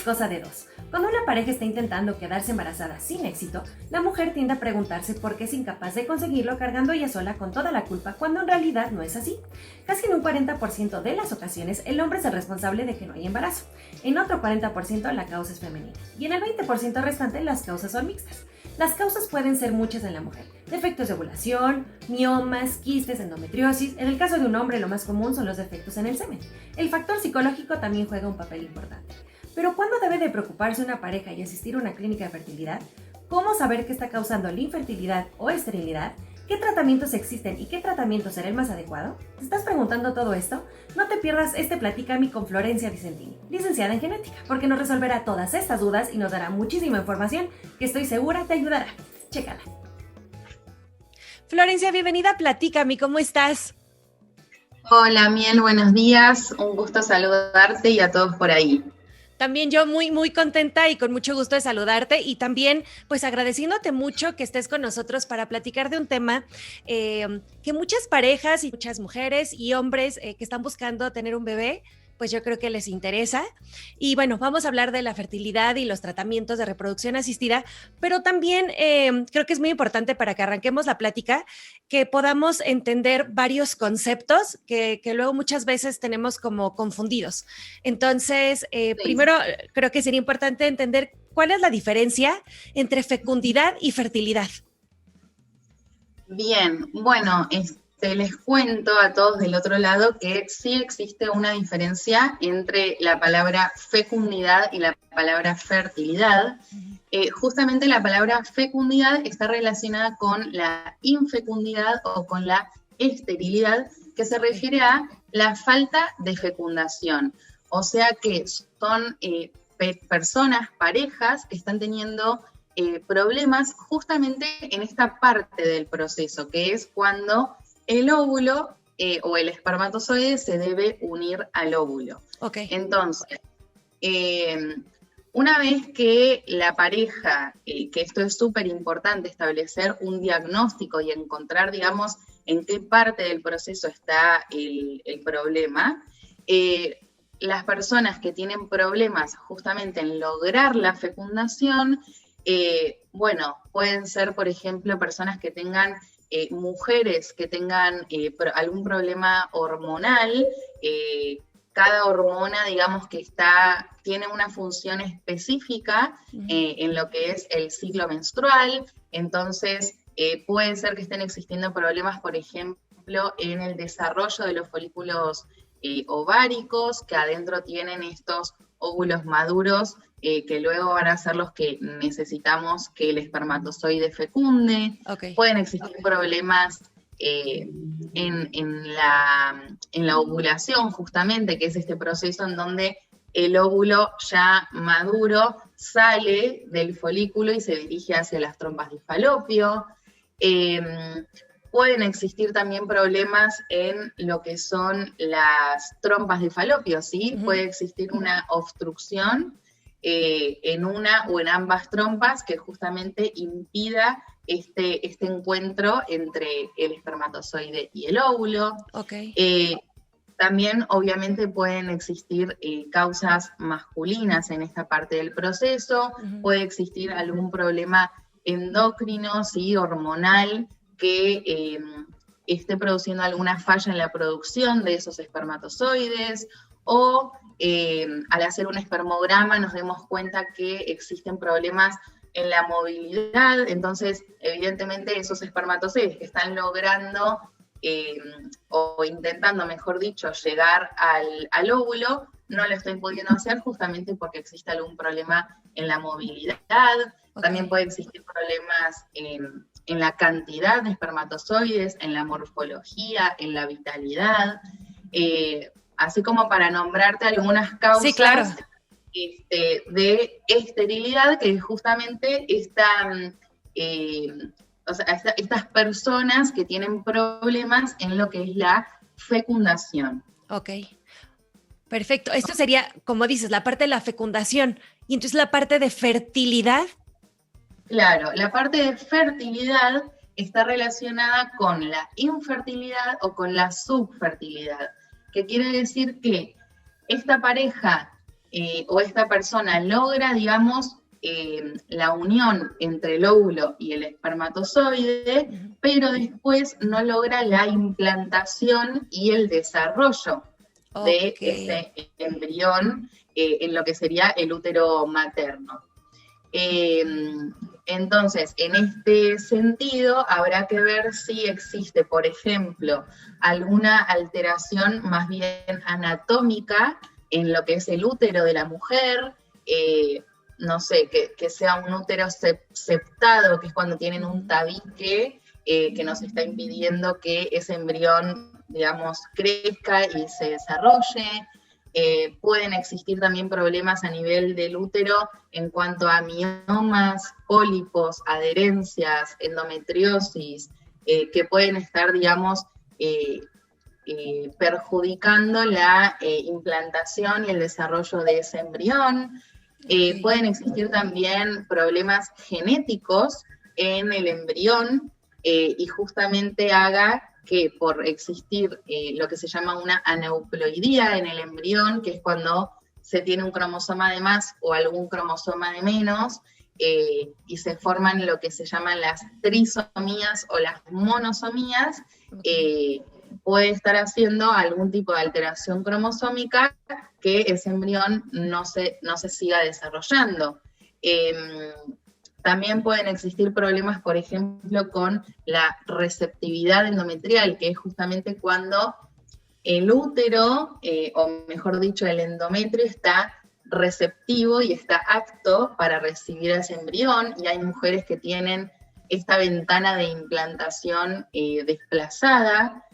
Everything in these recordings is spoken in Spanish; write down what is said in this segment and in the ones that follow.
es cosa de dos. Cuando una pareja está intentando quedarse embarazada sin éxito, la mujer tiende a preguntarse por qué es incapaz de conseguirlo cargando ella sola con toda la culpa, cuando en realidad no es así. Casi en un 40% de las ocasiones, el hombre es el responsable de que no haya embarazo. En otro 40% la causa es femenina. Y en el 20% restante las causas son mixtas. Las causas pueden ser muchas en la mujer: defectos de ovulación, miomas, quistes, endometriosis. En el caso de un hombre, lo más común son los defectos en el semen. El factor psicológico también juega un papel importante. Pero ¿cuándo debe de preocuparse una pareja y asistir a una clínica de fertilidad? ¿Cómo saber qué está causando la infertilidad o esterilidad? ¿Qué tratamientos existen y qué tratamiento será el más adecuado? ¿Te estás preguntando todo esto? No te pierdas este Platícame con Florencia Vicentini, licenciada en genética, porque nos resolverá todas estas dudas y nos dará muchísima información que estoy segura te ayudará. Chécala. Florencia, bienvenida a Platícame, ¿cómo estás? Hola, Miel, buenos días. Un gusto saludarte y a todos por ahí. También yo muy contenta y con mucho gusto de saludarte, y también pues agradeciéndote mucho que estés con nosotros para platicar de un tema que muchas parejas y muchas mujeres y hombres que están buscando tener un bebé, pues yo creo que les interesa. Y bueno, vamos a hablar de la fertilidad y los tratamientos de reproducción asistida, pero también creo que es muy importante, para que arranquemos la plática, que podamos entender varios conceptos que luego muchas veces tenemos como confundidos. Entonces, Sí. primero creo que sería importante entender cuál es la diferencia entre fecundidad y fertilidad. Bien, bueno, les cuento a todos del otro lado que sí existe una diferencia entre la palabra fecundidad y la palabra fertilidad. Justamente la palabra fecundidad está relacionada con la infecundidad o con la esterilidad, que se refiere a la falta de fecundación. O sea que son personas, parejas, que están teniendo problemas justamente en esta parte del proceso, que es cuando el óvulo o el espermatozoide se debe unir al óvulo. Okay. Entonces, una vez que la pareja, que esto es súper importante, establecer un diagnóstico y encontrar, digamos, en qué parte del proceso está el problema, las personas que tienen problemas justamente en lograr la fecundación, bueno, pueden ser, por ejemplo, personas que tengan, mujeres que tengan algún problema hormonal. Cada hormona, digamos, que tiene una función específica en lo que es el ciclo menstrual. Entonces, puede ser que estén existiendo problemas, por ejemplo, en el desarrollo de los folículos ováricos, que adentro tienen estos óvulos maduros que luego van a ser los que necesitamos que el espermatozoide fecunde. Okay. Pueden existir problemas en la ovulación, justamente, que es este proceso en donde el óvulo ya maduro sale del folículo y se dirige hacia las trompas de falopio. Pueden existir también problemas en lo que son las trompas de falopio, ¿sí? Puede existir una obstrucción en una o en ambas trompas que justamente impida este encuentro entre el espermatozoide y el óvulo. Okay. También, obviamente, pueden existir causas masculinas en esta parte del proceso. Puede existir algún problema endocrino, ¿sí? Hormonal, que esté produciendo alguna falla en la producción de esos espermatozoides, o al hacer un espermograma nos demos cuenta que existen problemas en la movilidad. Entonces, evidentemente, esos espermatozoides que están logrando o intentando, mejor dicho, llegar al óvulo, no lo estoy pudiendo hacer justamente porque existe algún problema en la movilidad. Okay. También puede existir problemas en la cantidad de espermatozoides, en la morfología, en la vitalidad, así como para nombrarte algunas causas. Sí, claro. De esterilidad, que justamente están, o sea, estas personas que tienen problemas en lo que es la fecundación. Ok, perfecto. Esto sería, como dices, la parte de la fecundación. ¿Y entonces la parte de fertilidad? Claro, la parte de fertilidad está relacionada con la infertilidad o con la subfertilidad, que quiere decir que esta pareja o esta persona logra, digamos, la unión entre el óvulo y el espermatozoide, pero después no logra la implantación y el desarrollo de ese embrión en lo que sería el útero materno. Entonces, en este sentido, habrá que ver si existe, por ejemplo, alguna alteración más bien anatómica en lo que es el útero de la mujer, no sé, que sea un útero septado, que es cuando tienen un tabique que nos está impidiendo que ese embrión, digamos, crezca y se desarrolle. Pueden existir también problemas a nivel del útero en cuanto a miomas, pólipos, adherencias, endometriosis, que pueden estar, digamos, perjudicando la implantación y el desarrollo de ese embrión. Pueden existir también problemas genéticos en el embrión y justamente haga que por existir lo que se llama una aneuploidía en el embrión, que es cuando se tiene un cromosoma de más o algún cromosoma de menos, y se forman lo que se llaman las trisomías o las monosomías, puede estar haciendo algún tipo de alteración cromosómica que ese embrión no se siga desarrollando. También pueden existir problemas, por ejemplo, con la receptividad endometrial, que es justamente cuando el útero, o mejor dicho, el endometrio está receptivo y está apto para recibir a ese embrión, y hay mujeres que tienen esta ventana de implantación desplazada.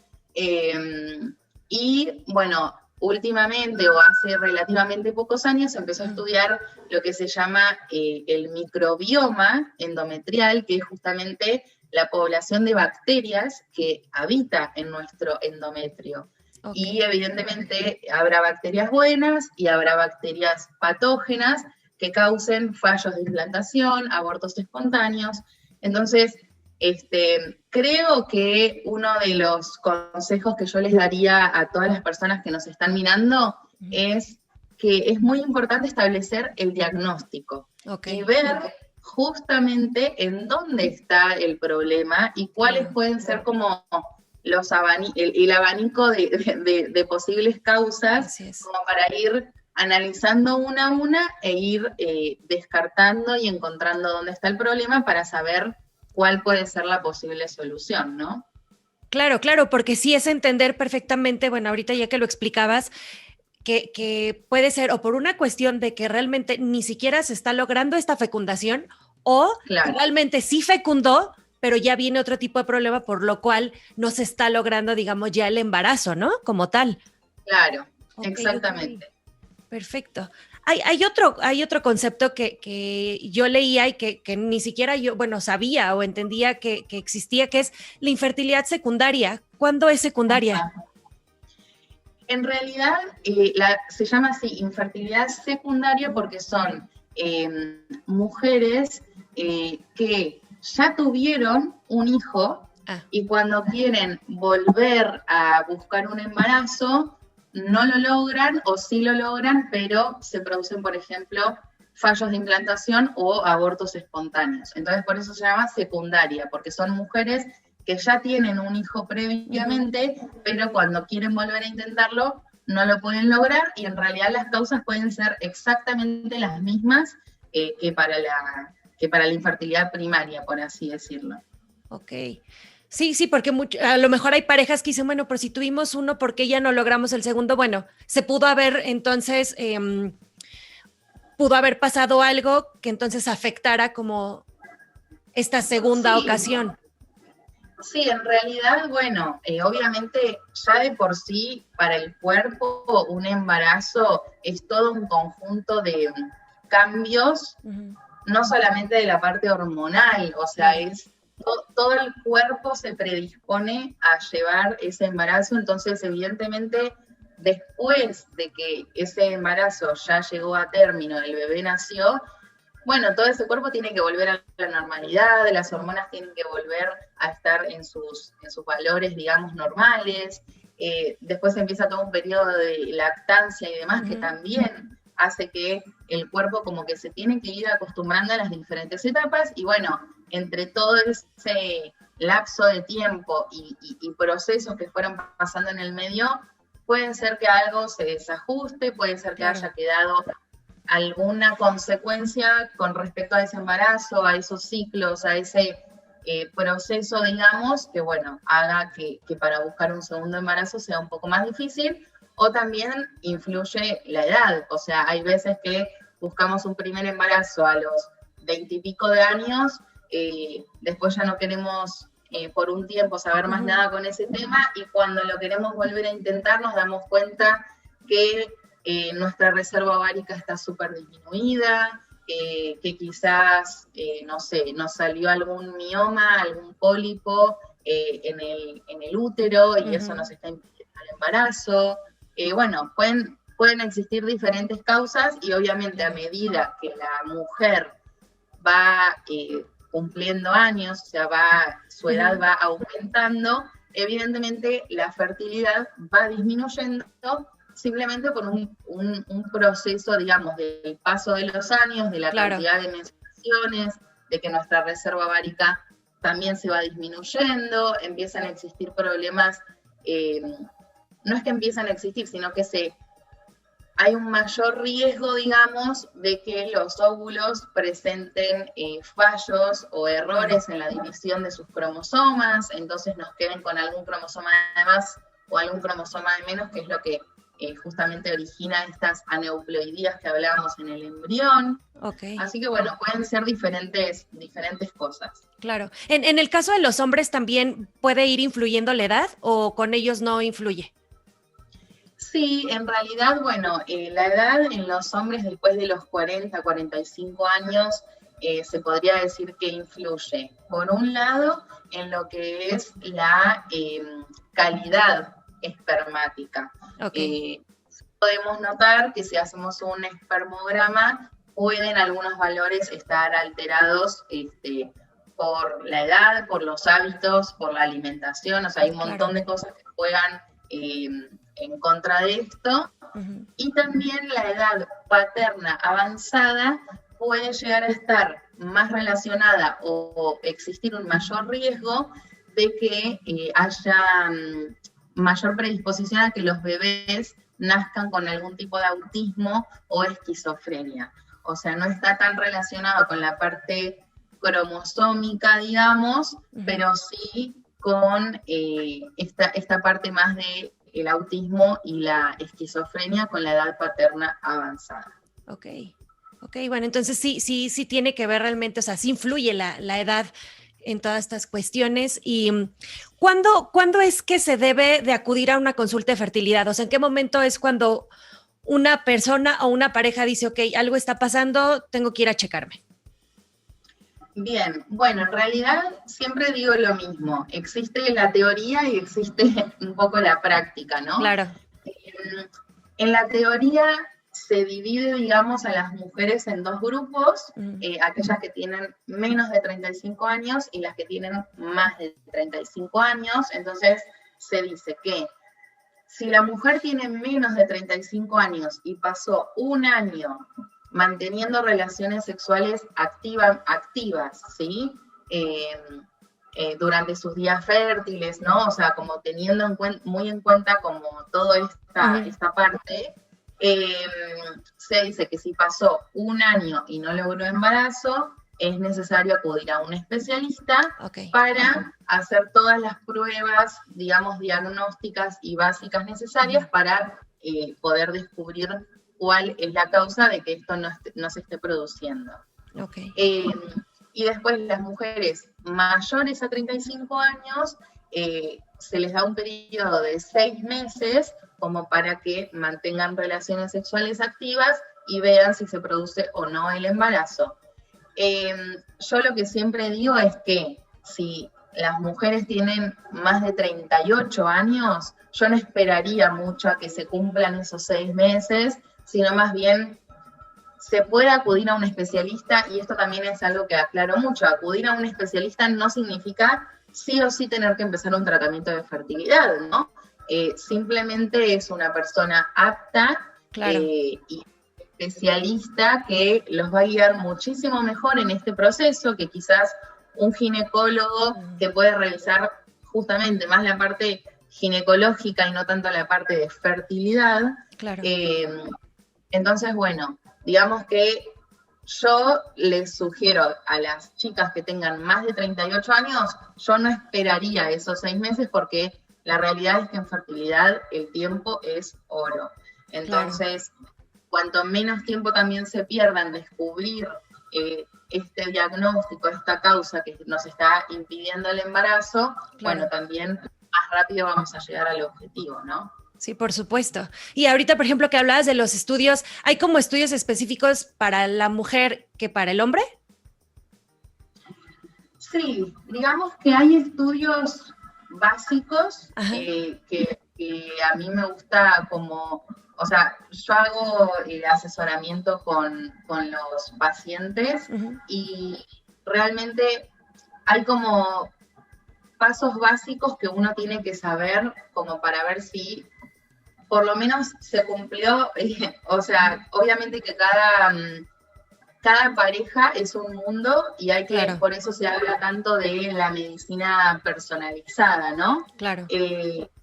Y bueno, últimamente o hace relativamente pocos años se empezó a estudiar lo que se llama el microbioma endometrial, que es justamente la población de bacterias que habita en nuestro endometrio. Y evidentemente habrá bacterias buenas y habrá bacterias patógenas que causen fallos de implantación, abortos espontáneos. Entonces, creo que uno de los consejos que yo les daría a todas las personas que nos están mirando es que es muy importante establecer el diagnóstico y ver justamente en dónde está el problema y cuáles pueden ser como el abanico de posibles causas, como para ir analizando una a una e ir descartando y encontrando dónde está el problema para saber cuál puede ser la posible solución, ¿no? Claro, claro, porque sí es entender perfectamente, bueno, ahorita ya que lo explicabas, que puede ser o por una cuestión de que realmente ni siquiera se está logrando esta fecundación, o realmente sí fecundó, pero ya viene otro tipo de problema, por lo cual no se está logrando, digamos, ya el embarazo, ¿no? Como tal. Claro, exactamente. Perfecto. Hay otro concepto que yo leía y que ni siquiera yo, bueno, sabía o entendía que existía, que es la infertilidad secundaria. ¿Cuándo es secundaria? En realidad se llama así, infertilidad secundaria, porque son mujeres que ya tuvieron un hijo y cuando quieren volver a buscar un embarazo, no lo logran o sí lo logran, pero se producen, por ejemplo, fallos de implantación o abortos espontáneos. Entonces, por eso se llama secundaria, porque son mujeres que ya tienen un hijo previamente, pero cuando quieren volver a intentarlo, no lo pueden lograr, y en realidad las causas pueden ser exactamente las mismas que para la infertilidad primaria, por así decirlo. Ok. Sí, porque a lo mejor hay parejas que dicen, bueno, pero si tuvimos uno, ¿por qué ya no logramos el segundo? Bueno, se pudo haber entonces, pudo haber pasado algo que entonces afectara como esta segunda ocasión. Sí, en realidad, bueno, obviamente ya de por sí para el cuerpo un embarazo es todo un conjunto de cambios, no solamente de la parte hormonal, o sea, es todo el cuerpo se predispone a llevar ese embarazo. Entonces evidentemente después de que ese embarazo ya llegó a término, el bebé nació, bueno, todo ese cuerpo tiene que volver a la normalidad, las hormonas tienen que volver a estar en sus valores, digamos, normales. Después empieza todo un periodo de lactancia y demás, que también hace que el cuerpo como que se tiene que ir acostumbrando a las diferentes etapas, y bueno, entre todo ese lapso de tiempo y procesos que fueron pasando en el medio, puede ser que algo se desajuste, puede ser que haya quedado alguna consecuencia con respecto a ese embarazo, a esos ciclos, a ese proceso, digamos, que bueno, haga que para buscar un segundo embarazo sea un poco más difícil, o también influye la edad. O sea, hay veces que buscamos un primer embarazo a los 20 y pico de años, después ya no queremos por un tiempo saber más nada con ese tema, y cuando lo queremos volver a intentar nos damos cuenta que nuestra reserva ovárica está súper disminuida, que quizás, no sé, nos salió algún mioma, algún pólipo en el útero, y eso nos está impidiendo el embarazo. Bueno, pueden existir diferentes causas, y obviamente a medida que la mujer va cumpliendo años, o sea, su edad va aumentando, evidentemente la fertilidad va disminuyendo, simplemente por un proceso, digamos, del paso de los años, de la cantidad de menstruaciones, de que nuestra reserva ovárica también se va disminuyendo, empiezan a existir problemas, no es que empiezan a existir, sino que hay un mayor riesgo, digamos, de que los óvulos presenten fallos o errores en la división de sus cromosomas, entonces nos queden con algún cromosoma de más o algún cromosoma de menos, que es lo que justamente origina estas aneuploidías que hablábamos en el embrión. Así que bueno, pueden ser diferentes cosas. Claro. En el caso de los hombres, ¿también puede ir influyendo la edad o con ellos no influye? Sí, en realidad, bueno, la edad en los hombres después de los 40, 45 años se podría decir que influye, por un lado, en lo que es la calidad espermática. Podemos notar que si hacemos un espermograma, pueden algunos valores estar alterados por la edad, por los hábitos, por la alimentación, o sea, hay un montón de cosas que juegan en contra de esto, y también la edad paterna avanzada puede llegar a estar más relacionada o existir un mayor riesgo de que haya mayor predisposición a que los bebés nazcan con algún tipo de autismo o esquizofrenia. O sea, no está tan relacionado con la parte cromosómica, digamos, pero sí con esta parte más de el autismo y la esquizofrenia con la edad paterna avanzada. Ok, bueno, entonces sí tiene que ver realmente, o sea, sí influye la edad en todas estas cuestiones. ¿Y cuándo es que se debe de acudir a una consulta de fertilidad? O sea, ¿en qué momento es cuando una persona o una pareja dice, ok, algo está pasando, tengo que ir a checarme? Bien, bueno, en realidad siempre digo lo mismo, existe la teoría y existe un poco la práctica, ¿no? Claro. En la teoría se divide, digamos, a las mujeres en dos grupos, aquellas que tienen menos de 35 años y las que tienen más de 35 años. Entonces se dice que si la mujer tiene menos de 35 años y pasó un año manteniendo relaciones sexuales activas, ¿sí? Durante sus días fértiles, ¿no? O sea, como teniendo muy en cuenta como toda esta parte, se dice que si pasó un año y no logró embarazo, es necesario acudir a un especialista para hacer todas las pruebas, digamos, diagnósticas y básicas necesarias para poder descubrir cuál es la causa de que esto no se esté produciendo. Y después las mujeres mayores a 35 años, se les da un periodo de 6 meses como para que mantengan relaciones sexuales activas y vean si se produce o no el embarazo. Yo lo que siempre digo es que si las mujeres tienen más de 38 años, yo no esperaría mucho a que se cumplan esos 6 meses, sino más bien se puede acudir a un especialista, y esto también es algo que aclaro mucho, acudir a un especialista no significa sí o sí tener que empezar un tratamiento de fertilidad, ¿no? Simplemente es una persona apta y especialista que los va a guiar muchísimo mejor en este proceso que quizás un ginecólogo que puede realizar justamente más la parte ginecológica y no tanto la parte de fertilidad. Claro. Entonces, bueno, digamos que yo les sugiero a las chicas que tengan más de 38 años, yo no esperaría esos 6 meses porque la realidad es que en fertilidad el tiempo es oro. Entonces, cuanto menos tiempo también se pierda en descubrir este diagnóstico, esta causa que nos está impidiendo el embarazo, bueno, también más rápido vamos a llegar al objetivo, ¿no? Sí, por supuesto. Y ahorita, por ejemplo, que hablabas de los estudios, ¿hay como estudios específicos para la mujer que para el hombre? Sí, digamos que hay estudios básicos que a mí me gusta como, o sea, yo hago asesoramiento con los pacientes y realmente hay como pasos básicos que uno tiene que saber como para ver si por lo menos se cumplió, o sea, obviamente que cada pareja es un mundo y hay que, por eso se habla tanto de la medicina personalizada, ¿no? Claro.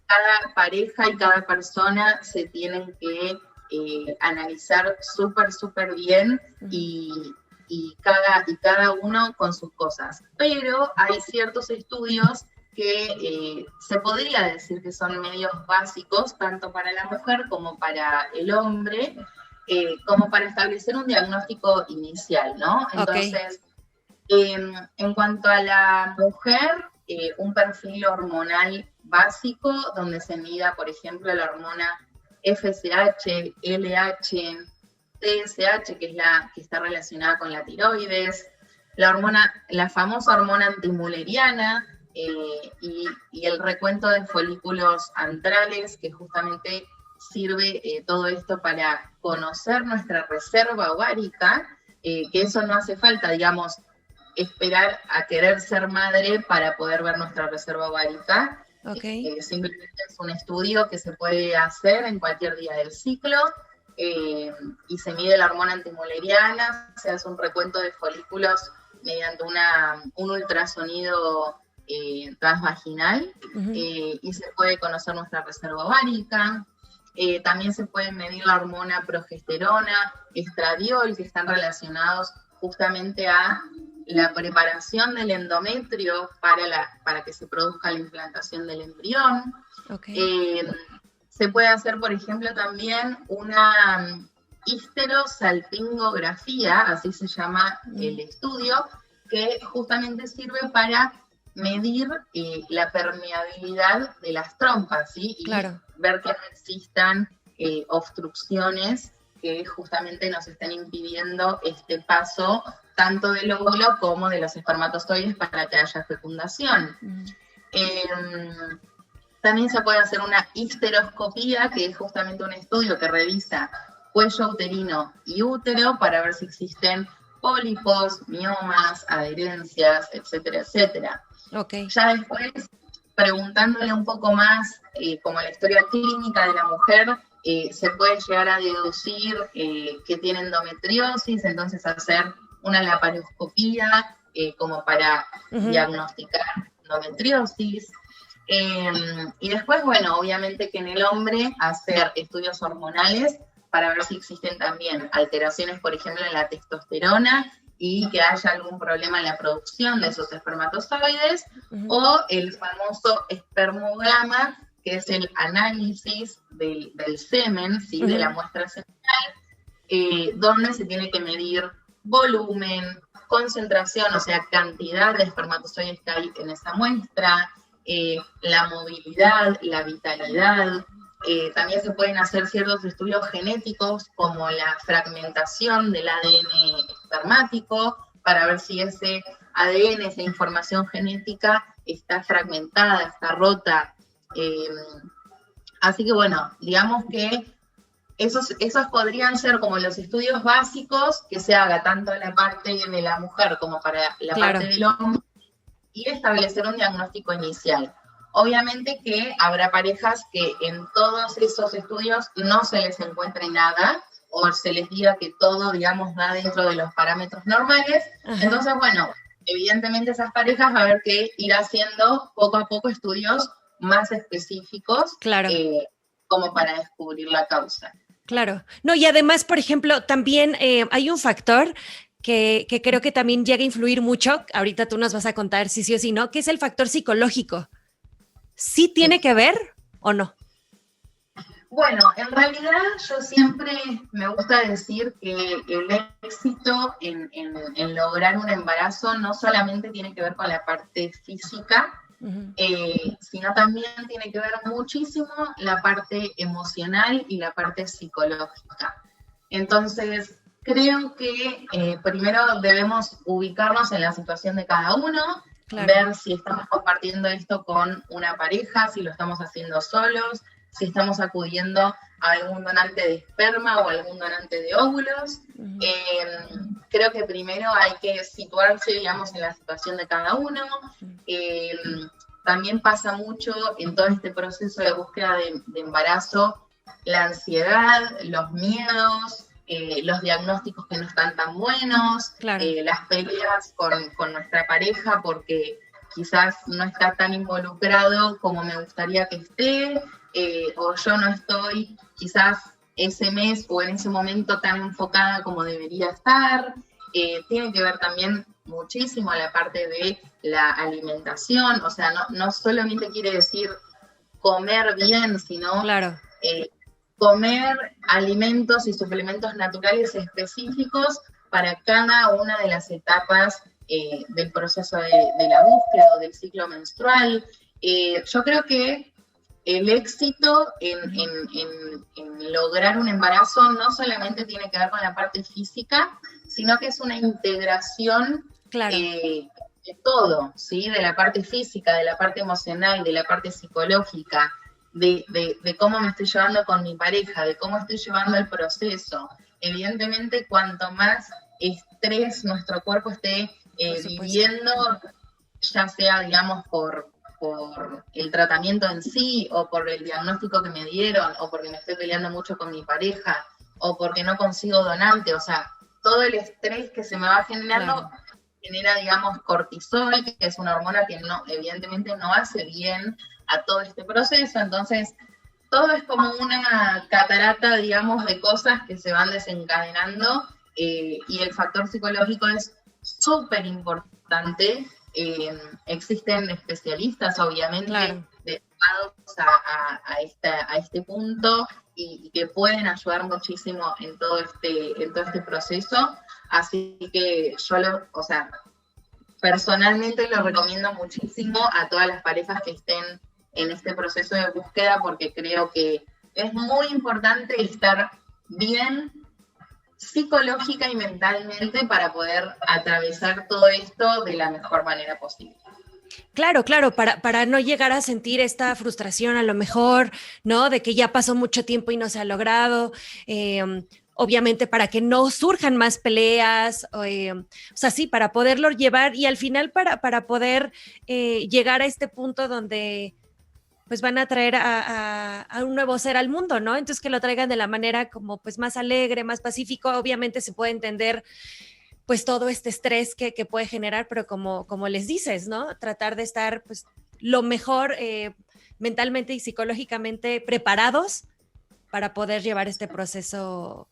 Cada pareja y cada persona se tienen que analizar súper bien y cada uno con sus cosas. Pero hay ciertos estudios que se podría decir que son medios básicos, tanto para la mujer como para el hombre, como para establecer un diagnóstico inicial, ¿no? Entonces, en cuanto a la mujer, un perfil hormonal básico, donde se mida, por ejemplo, la hormona FSH, LH, TSH, que es la que está relacionada con la tiroides, la famosa hormona antimuleriana, y el recuento de folículos antrales, que justamente sirve todo esto para conocer nuestra reserva ovárica, que eso no hace falta, digamos, esperar a querer ser madre para poder ver nuestra reserva ovárica. Simplemente es un estudio que se puede hacer en cualquier día del ciclo, y se mide la hormona antimuleriana, se hace un recuento de folículos mediante un ultrasonido transvaginal, y se puede conocer nuestra reserva ovárica. También se puede medir la hormona progesterona, estradiol, que están relacionados justamente a la preparación del endometrio para que se produzca la implantación del embrión. Se puede hacer, por ejemplo, también una histerosalpingografía, así se llama el estudio, que justamente sirve para medir la permeabilidad de las trompas, ¿sí? Y ver que no existan obstrucciones que justamente nos estén impidiendo este paso tanto del óvulo como de los espermatozoides para que haya fecundación. También se puede hacer una histeroscopía, que es justamente un estudio que revisa cuello uterino y útero para ver si existen pólipos, miomas, adherencias, etcétera, etcétera. Ya después, preguntándole un poco más como la historia clínica de la mujer, se puede llegar a deducir que tiene endometriosis, entonces hacer una laparoscopía como para diagnosticar endometriosis. Y después, bueno, obviamente que en el hombre hacer estudios hormonales para ver si existen también alteraciones, por ejemplo, en la testosterona y que haya algún problema en la producción de esos espermatozoides, o el famoso espermograma, que es el análisis del semen, ¿sí? De la muestra seminal, donde se tiene que medir volumen, concentración, o sea, cantidad de espermatozoides que hay en esa muestra, la movilidad, la vitalidad. También se pueden hacer ciertos estudios genéticos como la fragmentación del ADN espermático para ver si ese ADN, esa información genética, está fragmentada, está rota. Así que bueno, digamos que esos podrían ser como los estudios básicos que se haga tanto en la parte de la mujer como para la parte del hombre, y establecer un diagnóstico inicial. Obviamente que habrá parejas que en todos esos estudios no se les encuentre nada, o se les diga que todo, digamos, va dentro de los parámetros normales. Ajá. Entonces, bueno, evidentemente esas parejas va a haber que ir haciendo poco a poco estudios más específicos, Claro. como para descubrir la causa. Claro. No, y además, por ejemplo, también hay un factor que creo que también llega a influir mucho, ahorita tú nos vas a contar si sí o si no, que es el factor psicológico. ¿Sí tiene que ver o no? Bueno, en realidad yo siempre me gusta decir que el éxito en lograr un embarazo no solamente tiene que ver con la parte física, sino también tiene que ver muchísimo la parte emocional y la parte psicológica. Entonces, creo que primero debemos ubicarnos en la situación de cada uno, Claro. ver si estamos compartiendo esto con una pareja, si lo estamos haciendo solos, si estamos acudiendo a algún donante de esperma o algún donante de óvulos. Creo que primero hay que situarse, digamos, en la situación de cada uno. También pasa mucho en todo este proceso de búsqueda de embarazo, la ansiedad, los miedos, los diagnósticos que no están tan buenos, Claro. las peleas con nuestra pareja porque quizás no está tan involucrado como me gustaría que esté, o yo no estoy quizás ese mes o en ese momento tan enfocada como debería estar. Tiene que ver también muchísimo la parte de la alimentación, o sea, no solamente quiere decir comer bien, sino Claro. comer alimentos y suplementos naturales específicos para cada una de las etapas del proceso de la búsqueda o del ciclo menstrual. Yo creo que el éxito en lograr un embarazo no solamente tiene que ver con la parte física, sino que es una integración Claro. de todo, ¿sí? De la parte física, de la parte emocional, de la parte psicológica, de cómo me estoy llevando con mi pareja, de cómo estoy llevando el proceso. Evidentemente, cuanto más estrés nuestro cuerpo esté viviendo, ya sea, digamos, por el tratamiento en sí, o por el diagnóstico que me dieron, o porque me estoy peleando mucho con mi pareja, o porque no consigo donante, o sea, todo el estrés que se me va generando genera, digamos, cortisol, que es una hormona que no, evidentemente no hace bien a todo este proceso. Entonces, todo es como una catarata, digamos, de cosas que se van desencadenando, y el factor psicológico es súper importante. Existen especialistas, obviamente, dedicados a este punto y que pueden ayudar muchísimo en todo este proceso. Así que yo personalmente lo recomiendo muchísimo a todas las parejas que estén en este proceso de búsqueda, porque creo que es muy importante estar bien psicológica y mentalmente para poder atravesar todo esto de la mejor manera posible. Claro, para no llegar a sentir esta frustración a lo mejor, ¿no? De que ya pasó mucho tiempo y no se ha logrado. Obviamente para que no surjan más peleas, o sea, sí, para poderlo llevar y al final para poder llegar a este punto donde pues van a traer a un nuevo ser al mundo, ¿no? Entonces que lo traigan de la manera como pues más alegre, más pacífico. Obviamente se puede entender pues todo este estrés que puede generar, pero como les dices, ¿no? Tratar de estar pues lo mejor mentalmente y psicológicamente preparados para poder llevar este proceso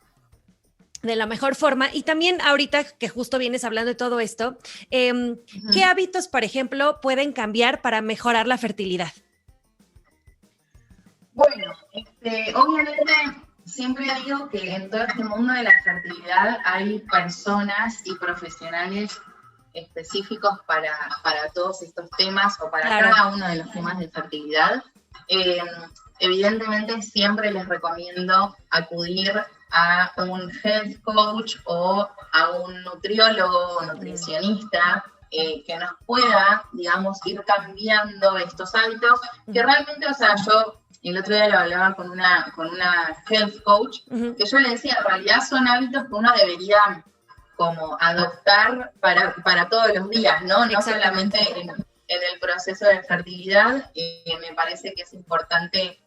de la mejor forma. Y también ahorita que justo vienes hablando de todo esto, ¿qué hábitos, por ejemplo, pueden cambiar para mejorar la fertilidad? Bueno, obviamente siempre digo que en todo este mundo de la fertilidad hay personas y profesionales específicos para todos estos temas o para cada uno de los temas de fertilidad. Evidentemente siempre les recomiendo acudir a un health coach o a un nutriólogo o nutricionista que nos pueda, digamos, ir cambiando estos hábitos, que realmente, o sea, yo el otro día lo hablaba con una health coach, que yo le decía, en realidad son hábitos que uno debería como adoptar para todos los días, ¿no? No solamente en el proceso de fertilidad. Me parece que es importante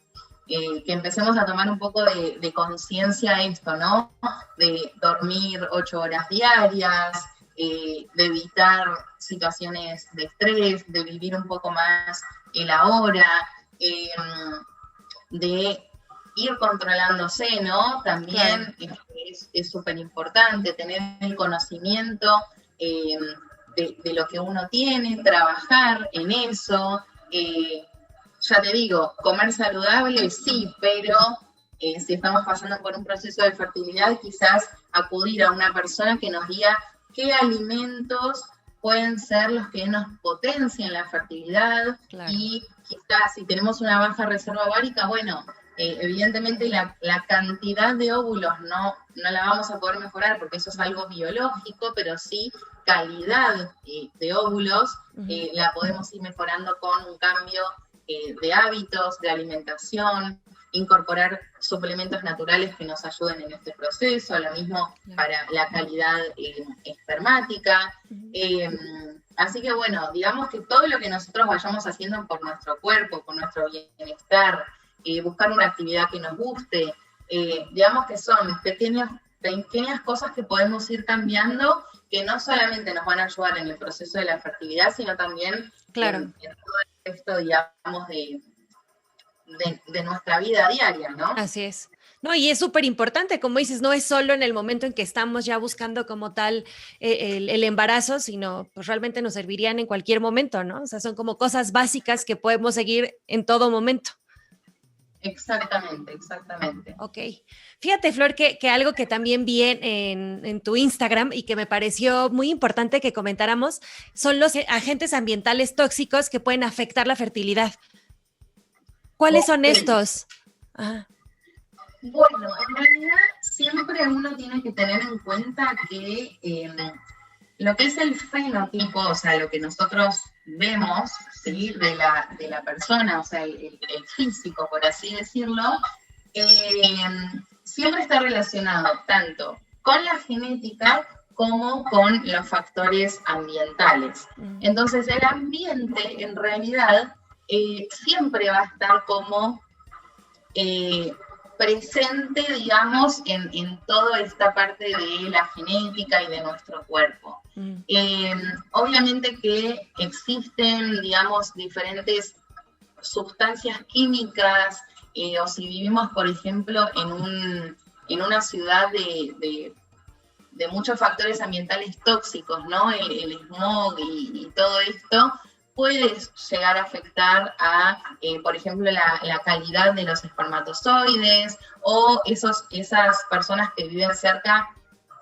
que empecemos a tomar un poco de conciencia esto, ¿no? De dormir 8 horas diarias, de evitar situaciones de estrés, de vivir un poco más el ahora, de ir controlándose, ¿no? También es súper importante tener el conocimiento de lo que uno tiene, trabajar en eso. Ya te digo, comer saludable sí, pero si estamos pasando por un proceso de fertilidad, quizás acudir a una persona que nos diga qué alimentos pueden ser los que nos potencien la fertilidad, y quizás si tenemos una baja reserva ovárica, bueno, evidentemente la cantidad de óvulos no la vamos a poder mejorar porque eso es algo biológico, pero sí calidad de óvulos la podemos ir mejorando con un cambio de hábitos, de alimentación, incorporar suplementos naturales que nos ayuden en este proceso, lo mismo para la calidad espermática. Así que bueno, digamos que todo lo que nosotros vayamos haciendo por nuestro cuerpo, por nuestro bienestar, buscar una actividad que nos guste, digamos que son pequeñas cosas que podemos ir cambiando, que no solamente nos van a ayudar en el proceso de la fertilidad, sino también en todo esto, digamos, de nuestra vida diaria, ¿no? Así es. No, y es súper importante, como dices, no es solo en el momento en que estamos ya buscando como tal el embarazo, sino pues realmente nos servirían en cualquier momento, ¿no? O sea, son como cosas básicas que podemos seguir en todo momento. Exactamente. Ok. Fíjate, Flor, que algo que también vi en tu Instagram y que me pareció muy importante que comentáramos son los agentes ambientales tóxicos que pueden afectar la fertilidad. ¿Cuáles son estos? Ajá. Bueno, en realidad siempre uno tiene que tener en cuenta que lo que es el fenotipo, o sea, lo que nosotros vemos, ¿sí? de la persona, o sea, el físico, por así decirlo, siempre está relacionado tanto con la genética como con los factores ambientales. Entonces, el ambiente, en realidad, siempre va a estar como presente, digamos, en toda esta parte de la genética y de nuestro cuerpo. Obviamente que existen, digamos, diferentes sustancias químicas, o si vivimos, por ejemplo, en una ciudad de muchos factores ambientales tóxicos, ¿no? El smog y todo esto puede llegar a afectar a, por ejemplo, la calidad de los espermatozoides, o esas personas que viven cerca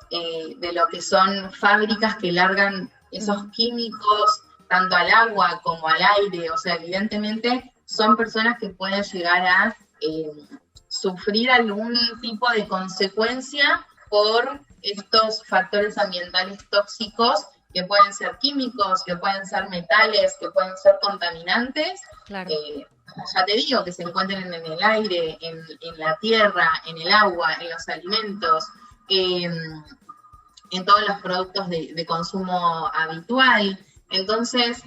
de lo que son fábricas que largan esos químicos tanto al agua como al aire. O sea, evidentemente son personas que pueden llegar a sufrir algún tipo de consecuencia por estos factores ambientales tóxicos, que pueden ser químicos, que pueden ser metales, que pueden ser contaminantes. Claro. Ya te digo, que se encuentren en el aire, en la tierra, en el agua, en los alimentos, en todos los productos de consumo habitual. Entonces,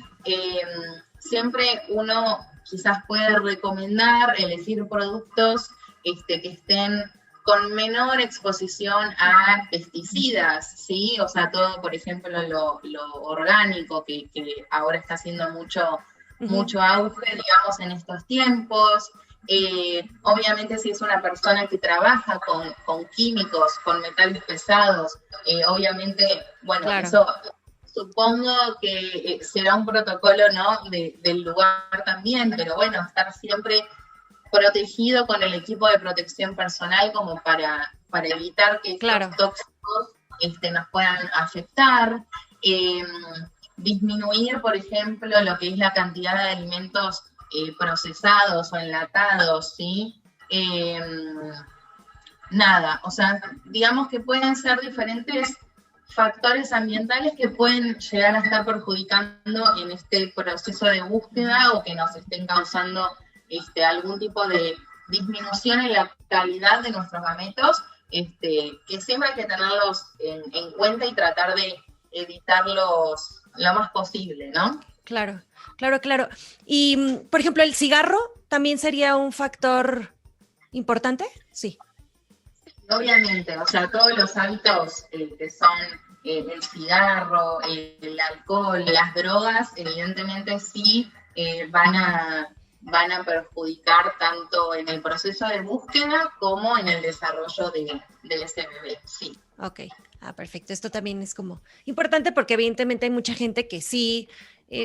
siempre uno quizás puede recomendar elegir productos que estén con menor exposición a pesticidas, ¿sí? O sea, todo, por ejemplo, lo orgánico, que ahora está haciendo mucho auge, digamos, en estos tiempos. Obviamente, si es una persona que trabaja con químicos, con metales pesados, obviamente, bueno, claro, eso supongo que será un protocolo, ¿no?, del lugar también, pero bueno, estar siempre protegido con el equipo de protección personal como para evitar que estos tóxicos nos puedan afectar. Disminuir, por ejemplo, lo que es la cantidad de alimentos procesados o enlatados, ¿sí? O sea, digamos que pueden ser diferentes factores ambientales que pueden llegar a estar perjudicando en este proceso de búsqueda, o que nos estén causando algún tipo de disminución en la calidad de nuestros gametos, que siempre hay que tenerlos en cuenta y tratar de evitarlos lo más posible, ¿no? Claro. Y, por ejemplo, ¿el cigarro también sería un factor importante? Sí. Obviamente, o sea, todos los hábitos que son el cigarro, el alcohol, las drogas, evidentemente sí van a perjudicar tanto en el proceso de búsqueda como en el desarrollo de ese bebé, sí. Ok, perfecto. Esto también es como importante porque evidentemente hay mucha gente que sí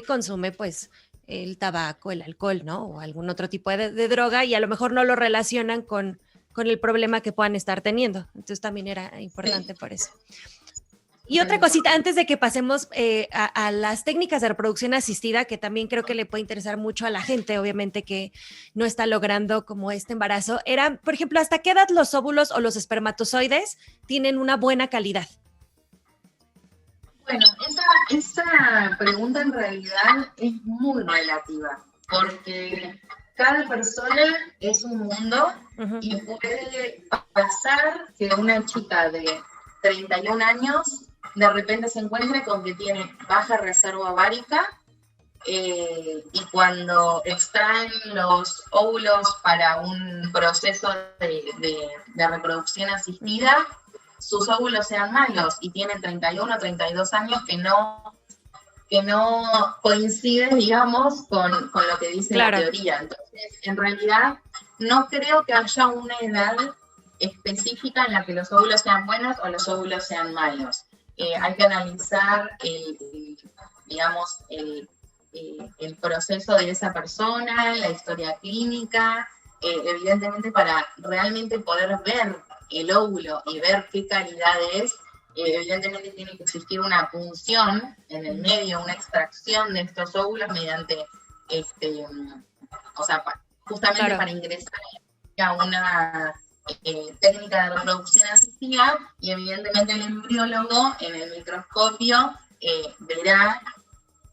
consume pues el tabaco, el alcohol, ¿no? O algún otro tipo de droga y a lo mejor no lo relacionan con el problema que puedan estar teniendo. Entonces también era importante por eso. Y otra cosita, antes de que pasemos a las técnicas de reproducción asistida, que también creo que le puede interesar mucho a la gente, obviamente que no está logrando como este embarazo, era, por ejemplo, ¿hasta qué edad los óvulos o los espermatozoides tienen una buena calidad? Bueno, esa pregunta en realidad es muy relativa, porque cada persona es un mundo y puede pasar que una chica de 31 años de repente se encuentre con que tiene baja reserva ovárica y cuando extraen los óvulos para un proceso de reproducción asistida, sus óvulos sean malos y tiene 31 o 32 años que no coincide, digamos, con lo que dice la teoría. Entonces, en realidad, no creo que haya una edad específica en la que los óvulos sean buenos o los óvulos sean malos. Hay que analizar el proceso de esa persona, la historia clínica, evidentemente para realmente poder ver el óvulo y ver qué calidad es, evidentemente tiene que existir una punción en el medio, una extracción de estos óvulos mediante, justamente para ingresar a una técnica de reproducción asistida, y evidentemente el embriólogo en el microscopio verá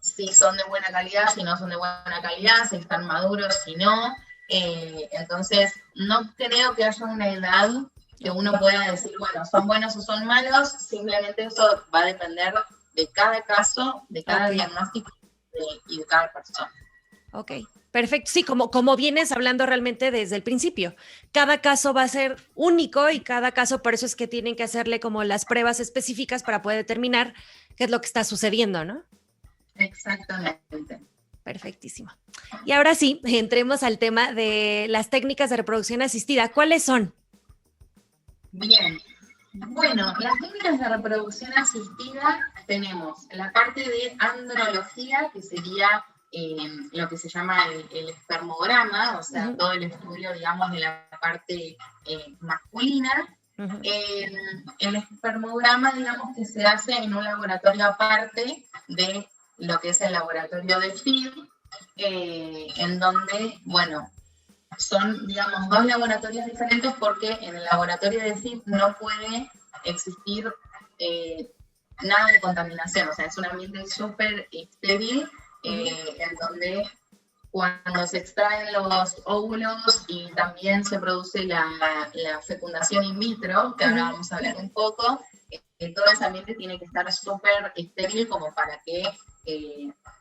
si son de buena calidad, si no son de buena calidad, si están maduros, si no. Entonces, no creo que haya una edad que uno pueda decir, bueno, son buenos o son malos, simplemente eso va a depender de cada caso, de cada diagnóstico y de cada persona. Ok, perfecto. Sí, como vienes hablando realmente desde el principio. Cada caso va a ser único y cada caso, por eso es que tienen que hacerle como las pruebas específicas para poder determinar qué es lo que está sucediendo, ¿no? Exactamente. Perfectísimo. Y ahora sí, entremos al tema de las técnicas de reproducción asistida. ¿Cuáles son? Bien. Bueno, las técnicas de reproducción asistida tenemos la parte de andrología, que sería lo que se llama el espermograma, o sea, todo el estudio, digamos, de la parte masculina. El espermograma, digamos, que se hace en un laboratorio aparte de lo que es el laboratorio de FID, en donde, bueno, son, digamos, dos laboratorios diferentes porque en el laboratorio de FID no puede existir nada de contaminación, o sea, es un ambiente súper estéril, en donde cuando se extraen los óvulos y también se produce la fecundación in vitro, que ahora vamos a hablar un poco, todo ese ambiente tiene que estar súper estéril como para que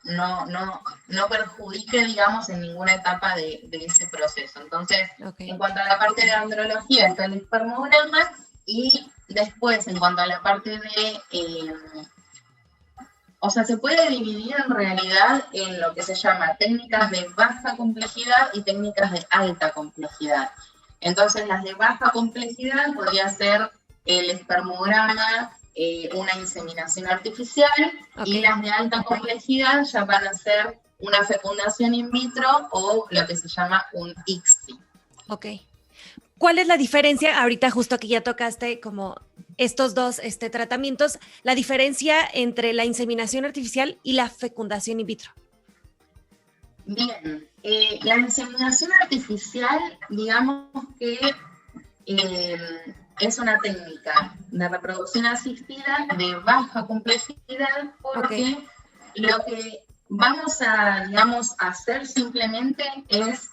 no perjudique, digamos, en ninguna etapa de ese proceso. Entonces, en cuanto a la parte de andrología, está el espermograma, y después, en cuanto a la parte de... o sea, se puede dividir en realidad en lo que se llama técnicas de baja complejidad y técnicas de alta complejidad. Entonces, las de baja complejidad podría ser el espermograma, una inseminación artificial, y las de alta complejidad ya van a ser una fecundación in vitro o lo que se llama un ICSI. Ok. ¿Cuál es la diferencia? Ahorita justo aquí ya tocaste como estos dos tratamientos, la diferencia entre la inseminación artificial y la fecundación in vitro. Bien, la inseminación artificial, digamos que es una técnica de reproducción asistida de baja complejidad, porque lo que vamos a, digamos, hacer simplemente es,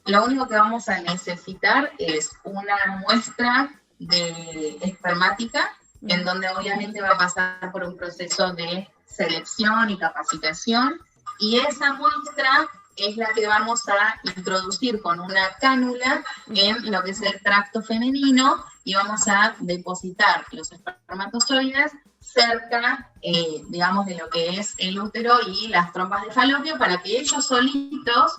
lo único que vamos a necesitar es una muestra de espermática, en donde obviamente va a pasar por un proceso de selección y capacitación, y esa muestra es la que vamos a introducir con una cánula en lo que es el tracto femenino y vamos a depositar los espermatozoides cerca, digamos, de lo que es el útero y las trompas de falopio para que ellos solitos,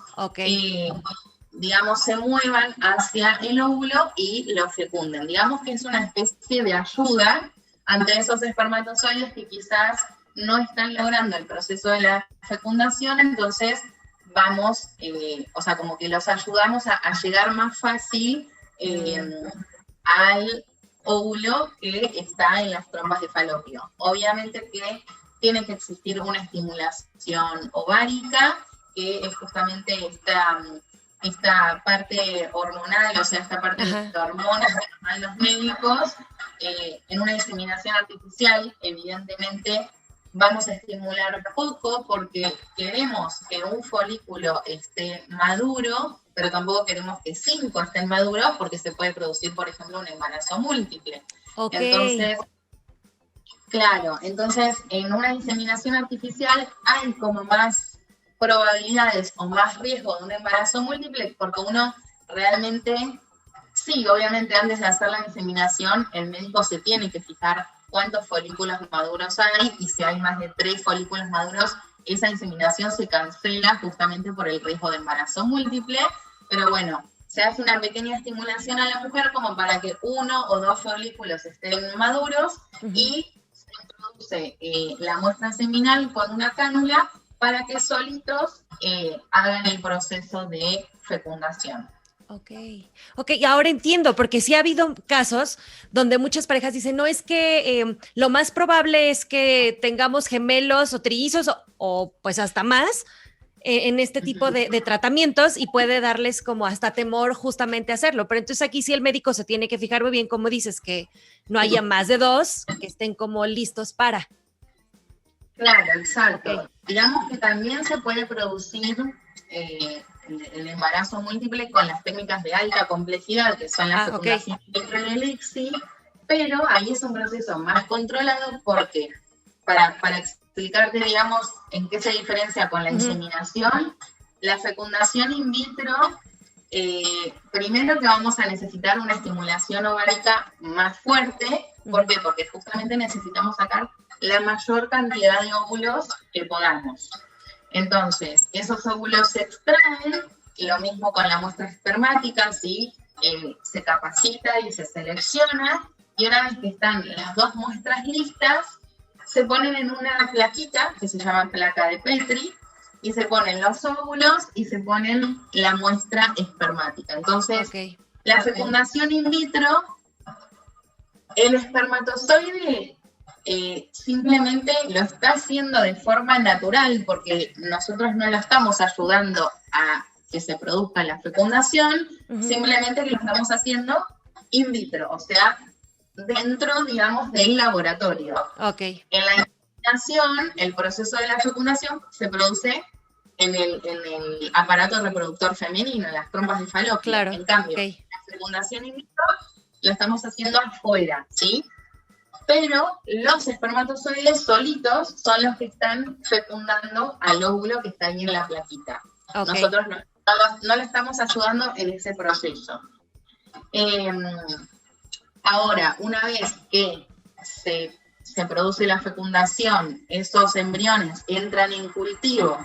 digamos, se muevan hacia el óvulo y lo fecunden. Digamos que es una especie de ayuda ante esos espermatozoides que quizás no están logrando el proceso de la fecundación, entonces vamos, o sea, como que los ayudamos a llegar más fácil al óvulo que está en las trompas de falopio. Obviamente que tiene que existir una estimulación ovárica, que es justamente esta parte hormonal, o sea, esta parte de hormonas que nos dan los médicos. En una inseminación artificial, evidentemente, vamos a estimular poco porque queremos que un folículo esté maduro, pero tampoco queremos que 5 estén maduros porque se puede producir, por ejemplo, un embarazo múltiple. Entonces, claro, entonces en una inseminación artificial hay como más probabilidades o más riesgo de un embarazo múltiple porque uno realmente, sí, obviamente antes de hacer la inseminación, el médico se tiene que fijar cuántos folículos maduros hay, y si hay más de 3 folículos maduros, esa inseminación se cancela justamente por el riesgo de embarazo múltiple, pero bueno, se hace una pequeña estimulación a la mujer como para que 1 o 2 folículos estén maduros y se introduce la muestra seminal con una cánula para que solitos hagan el proceso de fecundación. Ok, ahora entiendo, porque sí ha habido casos donde muchas parejas dicen, no, es que lo más probable es que tengamos gemelos o trillizos o pues hasta más en este tipo de tratamientos y puede darles como hasta temor justamente hacerlo, pero entonces aquí sí el médico se tiene que fijar muy bien, como dices, que no haya más de 2 que estén como listos para. Claro, exacto. Digamos que también se puede producir el embarazo múltiple con las técnicas de alta complejidad, que son las fecundación in vitro y el ICSI, pero ahí es un proceso más controlado porque, para explicarte, digamos, en qué se diferencia con la inseminación, la fecundación in vitro, primero que vamos a necesitar una estimulación ovárica más fuerte. ¿Por qué? Porque justamente necesitamos sacar la mayor cantidad de óvulos que podamos. Entonces, esos óvulos se extraen, lo mismo con la muestra espermática, ¿sí? Se capacita y se selecciona, y una vez que están las 2 muestras listas, se ponen en una plaquita, que se llama placa de Petri, y se ponen los óvulos y se ponen la muestra espermática. Entonces, la fecundación in vitro, el espermatozoide simplemente lo está haciendo de forma natural, porque nosotros no lo estamos ayudando a que se produzca la fecundación, simplemente que lo estamos haciendo in vitro, o sea, dentro, digamos, del laboratorio. En la inseminación, el proceso de la fecundación se produce en el aparato reproductor femenino, en las trompas de falopio. En cambio, la fecundación in vitro la estamos haciendo afuera, ¿sí? Pero los espermatozoides solitos son los que están fecundando al óvulo que está ahí en la plaquita. Nosotros no le estamos ayudando en ese proceso. Ahora, una vez que se produce la fecundación, esos embriones entran en cultivo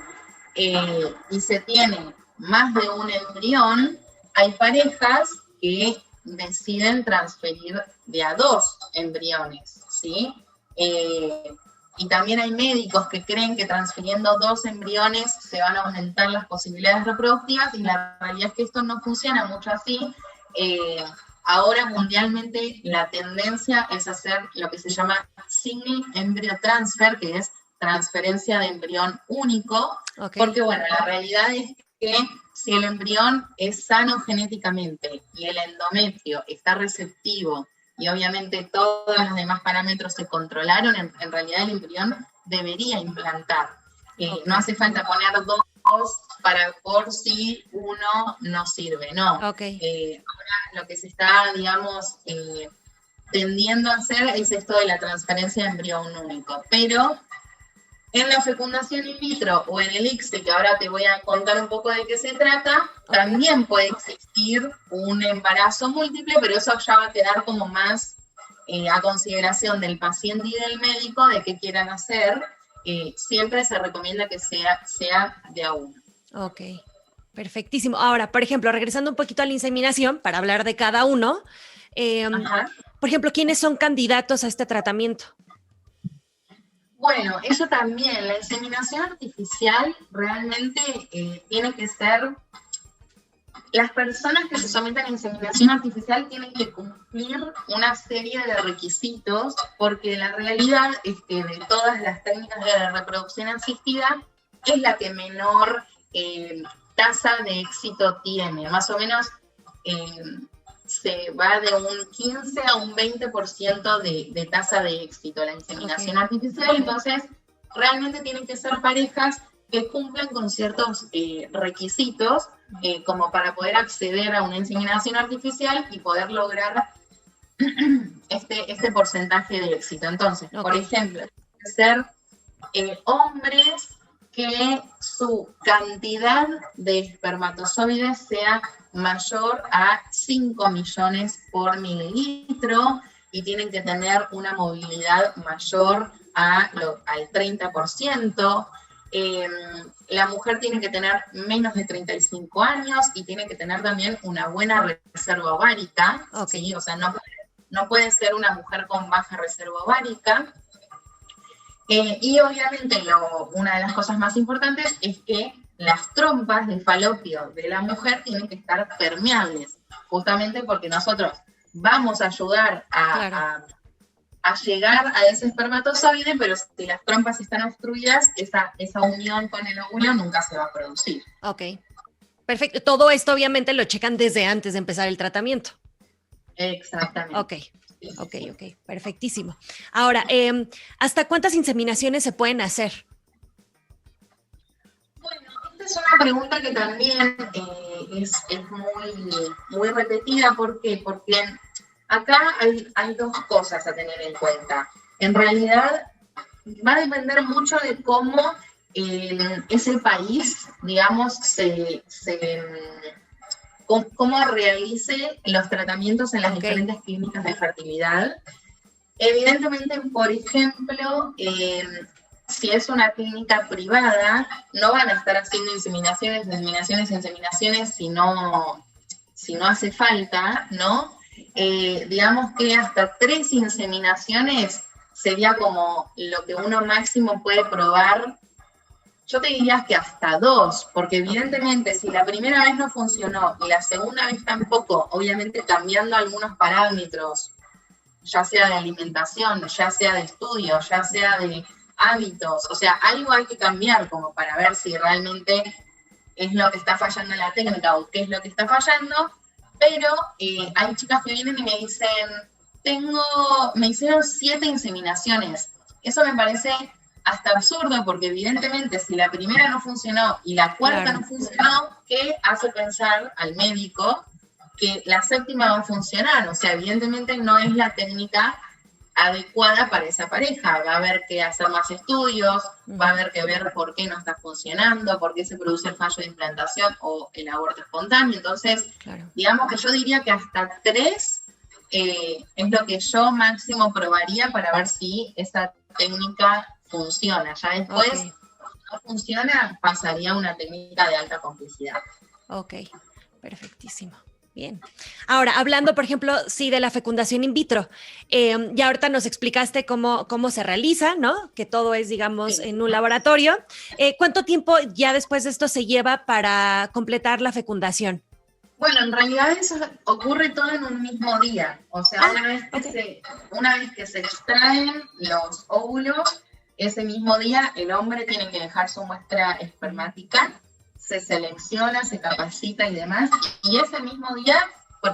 y se tiene más de un embrión, hay parejas que deciden transferir de a 2 embriones, ¿sí? Y también hay médicos que creen que transfiriendo 2 embriones se van a aumentar las posibilidades reproductivas, y la realidad es que esto no funciona mucho así. Ahora mundialmente la tendencia es hacer lo que se llama single embryo transfer, que es transferencia de embrión único, porque bueno, la realidad es que si el embrión es sano genéticamente y el endometrio está receptivo y obviamente todos los demás parámetros se controlaron, en realidad el embrión debería implantar. No hace falta poner 2 por si uno no sirve, no. Ahora lo que se está, digamos, tendiendo a hacer es esto de la transferencia de embrión único, pero En la fecundación in vitro o en el ICSI, que ahora te voy a contar un poco de qué se trata, también puede existir un embarazo múltiple, pero eso ya va a quedar como más a consideración del paciente y del médico de qué quieran hacer. Siempre se recomienda que sea de a uno. Ok, perfectísimo. Ahora, por ejemplo, regresando un poquito a la inseminación, para hablar de cada uno, por ejemplo, ¿quiénes son candidatos a este tratamiento? Bueno, eso también, la inseminación artificial realmente tiene que ser, las personas que se someten a inseminación artificial tienen que cumplir una serie de requisitos, porque la realidad es que de todas las técnicas de reproducción asistida es la que menor tasa de éxito tiene, más o menos se va de un 15 a un 20% de tasa de éxito la inseminación artificial, entonces realmente tienen que ser parejas que cumplan con ciertos requisitos como para poder acceder a una inseminación artificial y poder lograr este porcentaje de éxito. Entonces, por ejemplo, ser hombres que su cantidad de espermatozoides sea mayor a 5 millones por mililitro y tienen que tener una movilidad mayor al 30%. La mujer tiene que tener menos de 35 años y tiene que tener también una buena reserva ovárica, ¿sí? O sea, no puede ser una mujer con baja reserva ovárica. Y obviamente una de las cosas más importantes es que las trompas de falopio de la mujer tienen que estar permeables, justamente porque nosotros vamos a ayudar a llegar a ese espermatozoide, pero si las trompas están obstruidas, esa unión con el óvulo nunca se va a producir. Ok, perfecto. Todo esto obviamente lo checan desde antes de empezar el tratamiento. Exactamente. Ok, perfectísimo. Ahora, ¿hasta cuántas inseminaciones se pueden hacer? Bueno, esta es una pregunta que también es muy repetida. ¿Por qué? Porque acá hay dos cosas a tener en cuenta. En realidad, va a depender mucho de cómo ese país, digamos, cómo realice los tratamientos en las diferentes clínicas de fertilidad. Evidentemente, por ejemplo, si es una clínica privada, no van a estar haciendo inseminaciones si no hace falta, ¿no? Digamos que hasta 3 inseminaciones sería como lo que uno máximo puede probar. Yo te diría que hasta 2, porque evidentemente si la primera vez no funcionó y la segunda vez tampoco, obviamente cambiando algunos parámetros, ya sea de alimentación, ya sea de estudio, ya sea de hábitos, o sea, algo hay que cambiar como para ver si realmente es lo que está fallando en la técnica o qué es lo que está fallando, pero hay chicas que vienen y me dicen, me hicieron 7 inseminaciones. Eso me parece hasta absurdo, porque evidentemente si la primera no funcionó y la cuarta no funcionó, ¿qué hace pensar al médico que la séptima va a funcionar? O sea, evidentemente no es la técnica adecuada para esa pareja. Va a haber que hacer más estudios, va a haber que ver por qué no está funcionando, por qué se produce el fallo de implantación o el aborto espontáneo. Entonces, digamos que yo diría que hasta 3 es lo que yo máximo probaría para ver si esa técnica funciona. Ya después, si no funciona, pasaría a una técnica de alta complejidad. Ok, perfectísimo. Bien. Ahora, hablando, por ejemplo, de la fecundación in vitro, ya ahorita nos explicaste cómo se realiza, ¿no? Que todo es, digamos, en un laboratorio. ¿Cuánto tiempo ya después de esto se lleva para completar la fecundación? Bueno, en realidad eso ocurre todo en un mismo día. O sea, una vez que se extraen los óvulos, ese mismo día el hombre tiene que dejar su muestra espermática, se selecciona, se capacita y demás, y ese mismo día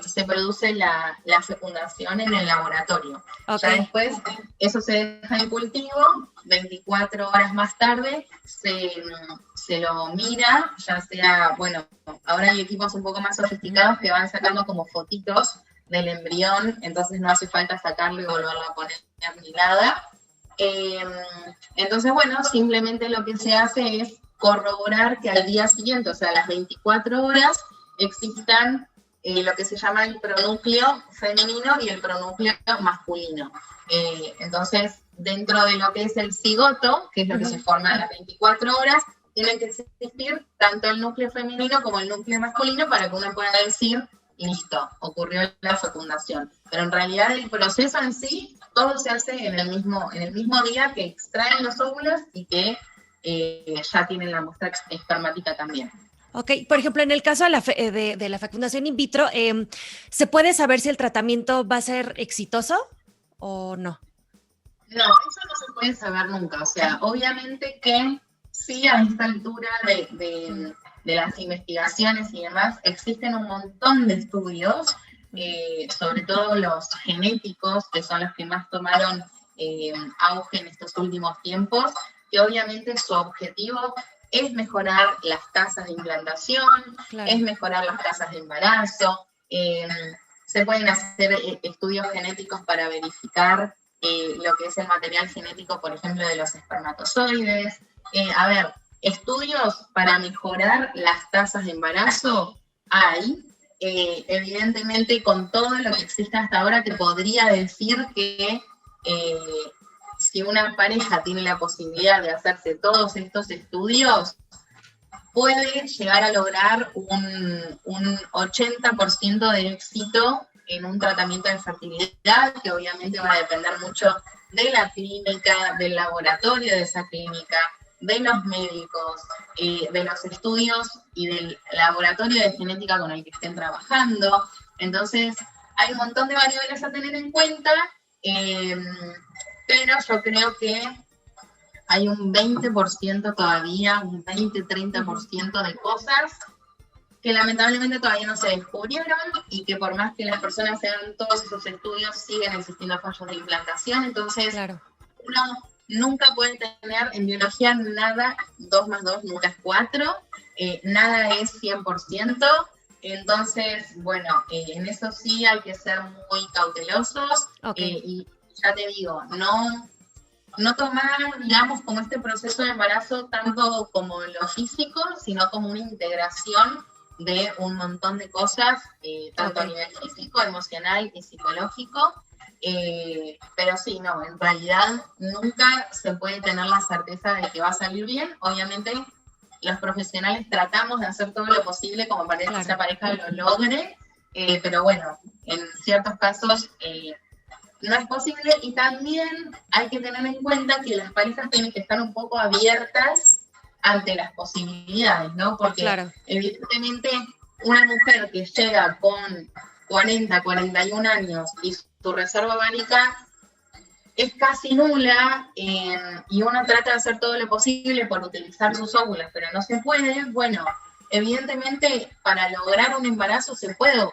se produce la fecundación en el laboratorio. Ya después eso se deja en cultivo, 24 horas más tarde se lo mira, ya sea, bueno, ahora hay equipos un poco más sofisticados que van sacando como fotitos del embrión, entonces no hace falta sacarlo y volverlo a poner ni nada. Entonces, bueno, simplemente lo que se hace es corroborar que al día siguiente, o sea, a las 24 horas, existan lo que se llama el pronúcleo femenino y el pronúcleo masculino. Entonces, dentro de lo que es el cigoto, que es lo que se forma a las 24 horas, tienen que existir tanto el núcleo femenino como el núcleo masculino para que uno pueda decir, listo, ocurrió la fecundación. Pero en realidad el proceso en sí, todo se hace en el mismo día que extraen los óvulos y que ya tienen la muestra espermática también. Ok, por ejemplo, en el caso de la fecundación in vitro, ¿se puede saber si el tratamiento va a ser exitoso o no? No, eso no se puede saber nunca. O sea, obviamente que sí, a esta altura de las investigaciones y demás, existen un montón de estudios, sobre todo los genéticos, que son los que más tomaron auge en estos últimos tiempos, que obviamente su objetivo es mejorar las tasas de implantación, claro, es mejorar las tasas de embarazo, se pueden hacer estudios genéticos para verificar lo que es el material genético, por ejemplo, de los espermatozoides. A ver, estudios para mejorar las tasas de embarazo hay. Evidentemente, con todo lo que existe hasta ahora, te podría decir que si una pareja tiene la posibilidad de hacerse todos estos estudios, puede llegar a lograr un 80% de éxito en un tratamiento de fertilidad, que obviamente va a depender mucho de la clínica, del laboratorio de esa clínica, de los médicos, de los estudios y del laboratorio de genética con el que estén trabajando. Entonces, hay un montón de variables a tener en cuenta, pero yo creo que hay un 20% todavía, un 20-30% de cosas que lamentablemente todavía no se descubrieron y que por más que las personas hagan todos esos estudios, siguen existiendo fallos de implantación. Entonces, claro, uno nunca puede tener en biología nada, 2 más 2 nunca es 4, nada es 100%. Entonces, bueno, en eso sí hay que ser muy cautelosos. Okay. Y ya te digo, no tomar, digamos, como este proceso de embarazo tanto como lo físico, sino como una integración de un montón de cosas, tanto okay, a nivel físico, emocional y psicológico. Pero sí, no, en realidad nunca se puede tener la certeza de que va a salir bien. Obviamente los profesionales tratamos de hacer todo lo posible como para que esa pareja lo logre, pero bueno, en ciertos casos no es posible, y también hay que tener en cuenta que las parejas tienen que estar un poco abiertas ante las posibilidades, ¿no? Porque claro, evidentemente una mujer que llega con 40, 41 años y su reserva ovárica es casi nula, y uno trata de hacer todo lo posible por utilizar sus óvulos, pero no se puede. Bueno, evidentemente para lograr un embarazo se puede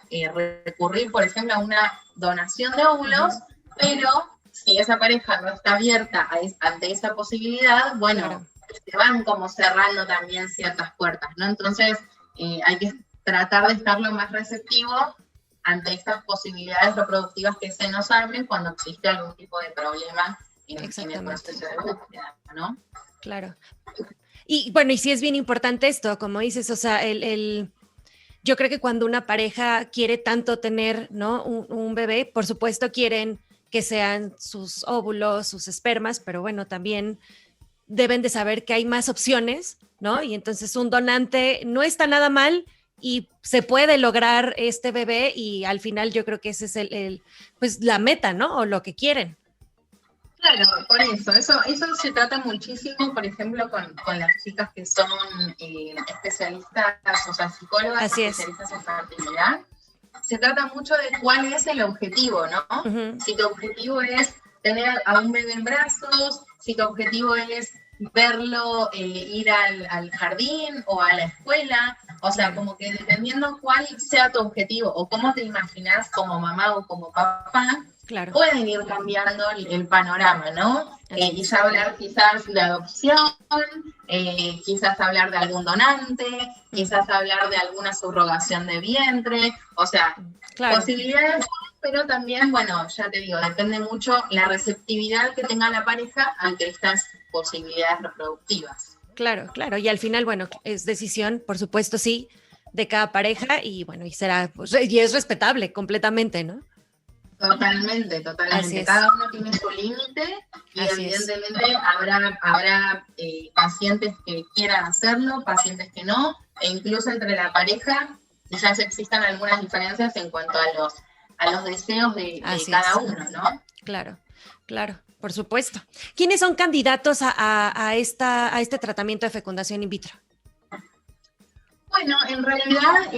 recurrir, por ejemplo, a una donación de óvulos, pero si esa pareja no está abierta ante esa posibilidad, bueno, claro, se van como cerrando también ciertas puertas, ¿no? Entonces hay que tratar de estar lo más receptivo ante estas posibilidades reproductivas que se nos abren cuando existe algún tipo de problema en el proceso de búsqueda, ¿no? Claro. Y bueno, y sí es bien importante esto, como dices, o sea, yo creo que cuando una pareja quiere tanto tener, ¿no?, un bebé, por supuesto quieren que sean sus óvulos, sus espermas, pero bueno, también deben de saber que hay más opciones, ¿no? Y entonces un donante no está nada mal y se puede lograr este bebé, y al final yo creo que ese es pues la meta, ¿no? O lo que quieren. Claro, por eso se trata muchísimo, por ejemplo, con las chicas que son especialistas, o sea, psicólogas especialistas en fertilidad. Se trata mucho de cuál es el objetivo, ¿no? Uh-huh. Si tu objetivo es tener a un bebé en brazos, si tu objetivo es verlo ir al jardín o a la escuela, o sea, como que dependiendo cuál sea tu objetivo o cómo te imaginas como mamá o como papá, claro, pueden ir cambiando el panorama, ¿no? Y ya hablar quizás de adopción, quizás hablar de algún donante, quizás hablar de alguna subrogación de vientre, o sea, claro, posibilidades pero también, bueno, ya te digo, depende mucho la receptividad que tenga la pareja ante estas posibilidades reproductivas. Claro, claro. Y al final, bueno, es decisión, por supuesto, sí, de cada pareja y bueno, y será, pues, y es respetable completamente, ¿no? Totalmente, Así totalmente. es. Cada uno tiene su límite y Así es. evidentemente habrá pacientes que quieran hacerlo, pacientes que no, e incluso entre la pareja quizás existan algunas diferencias en cuanto a los deseos de Así cada es. uno, ¿no? Claro, claro, por supuesto. ¿Quiénes son candidatos a este tratamiento de fecundación in vitro? Bueno, en realidad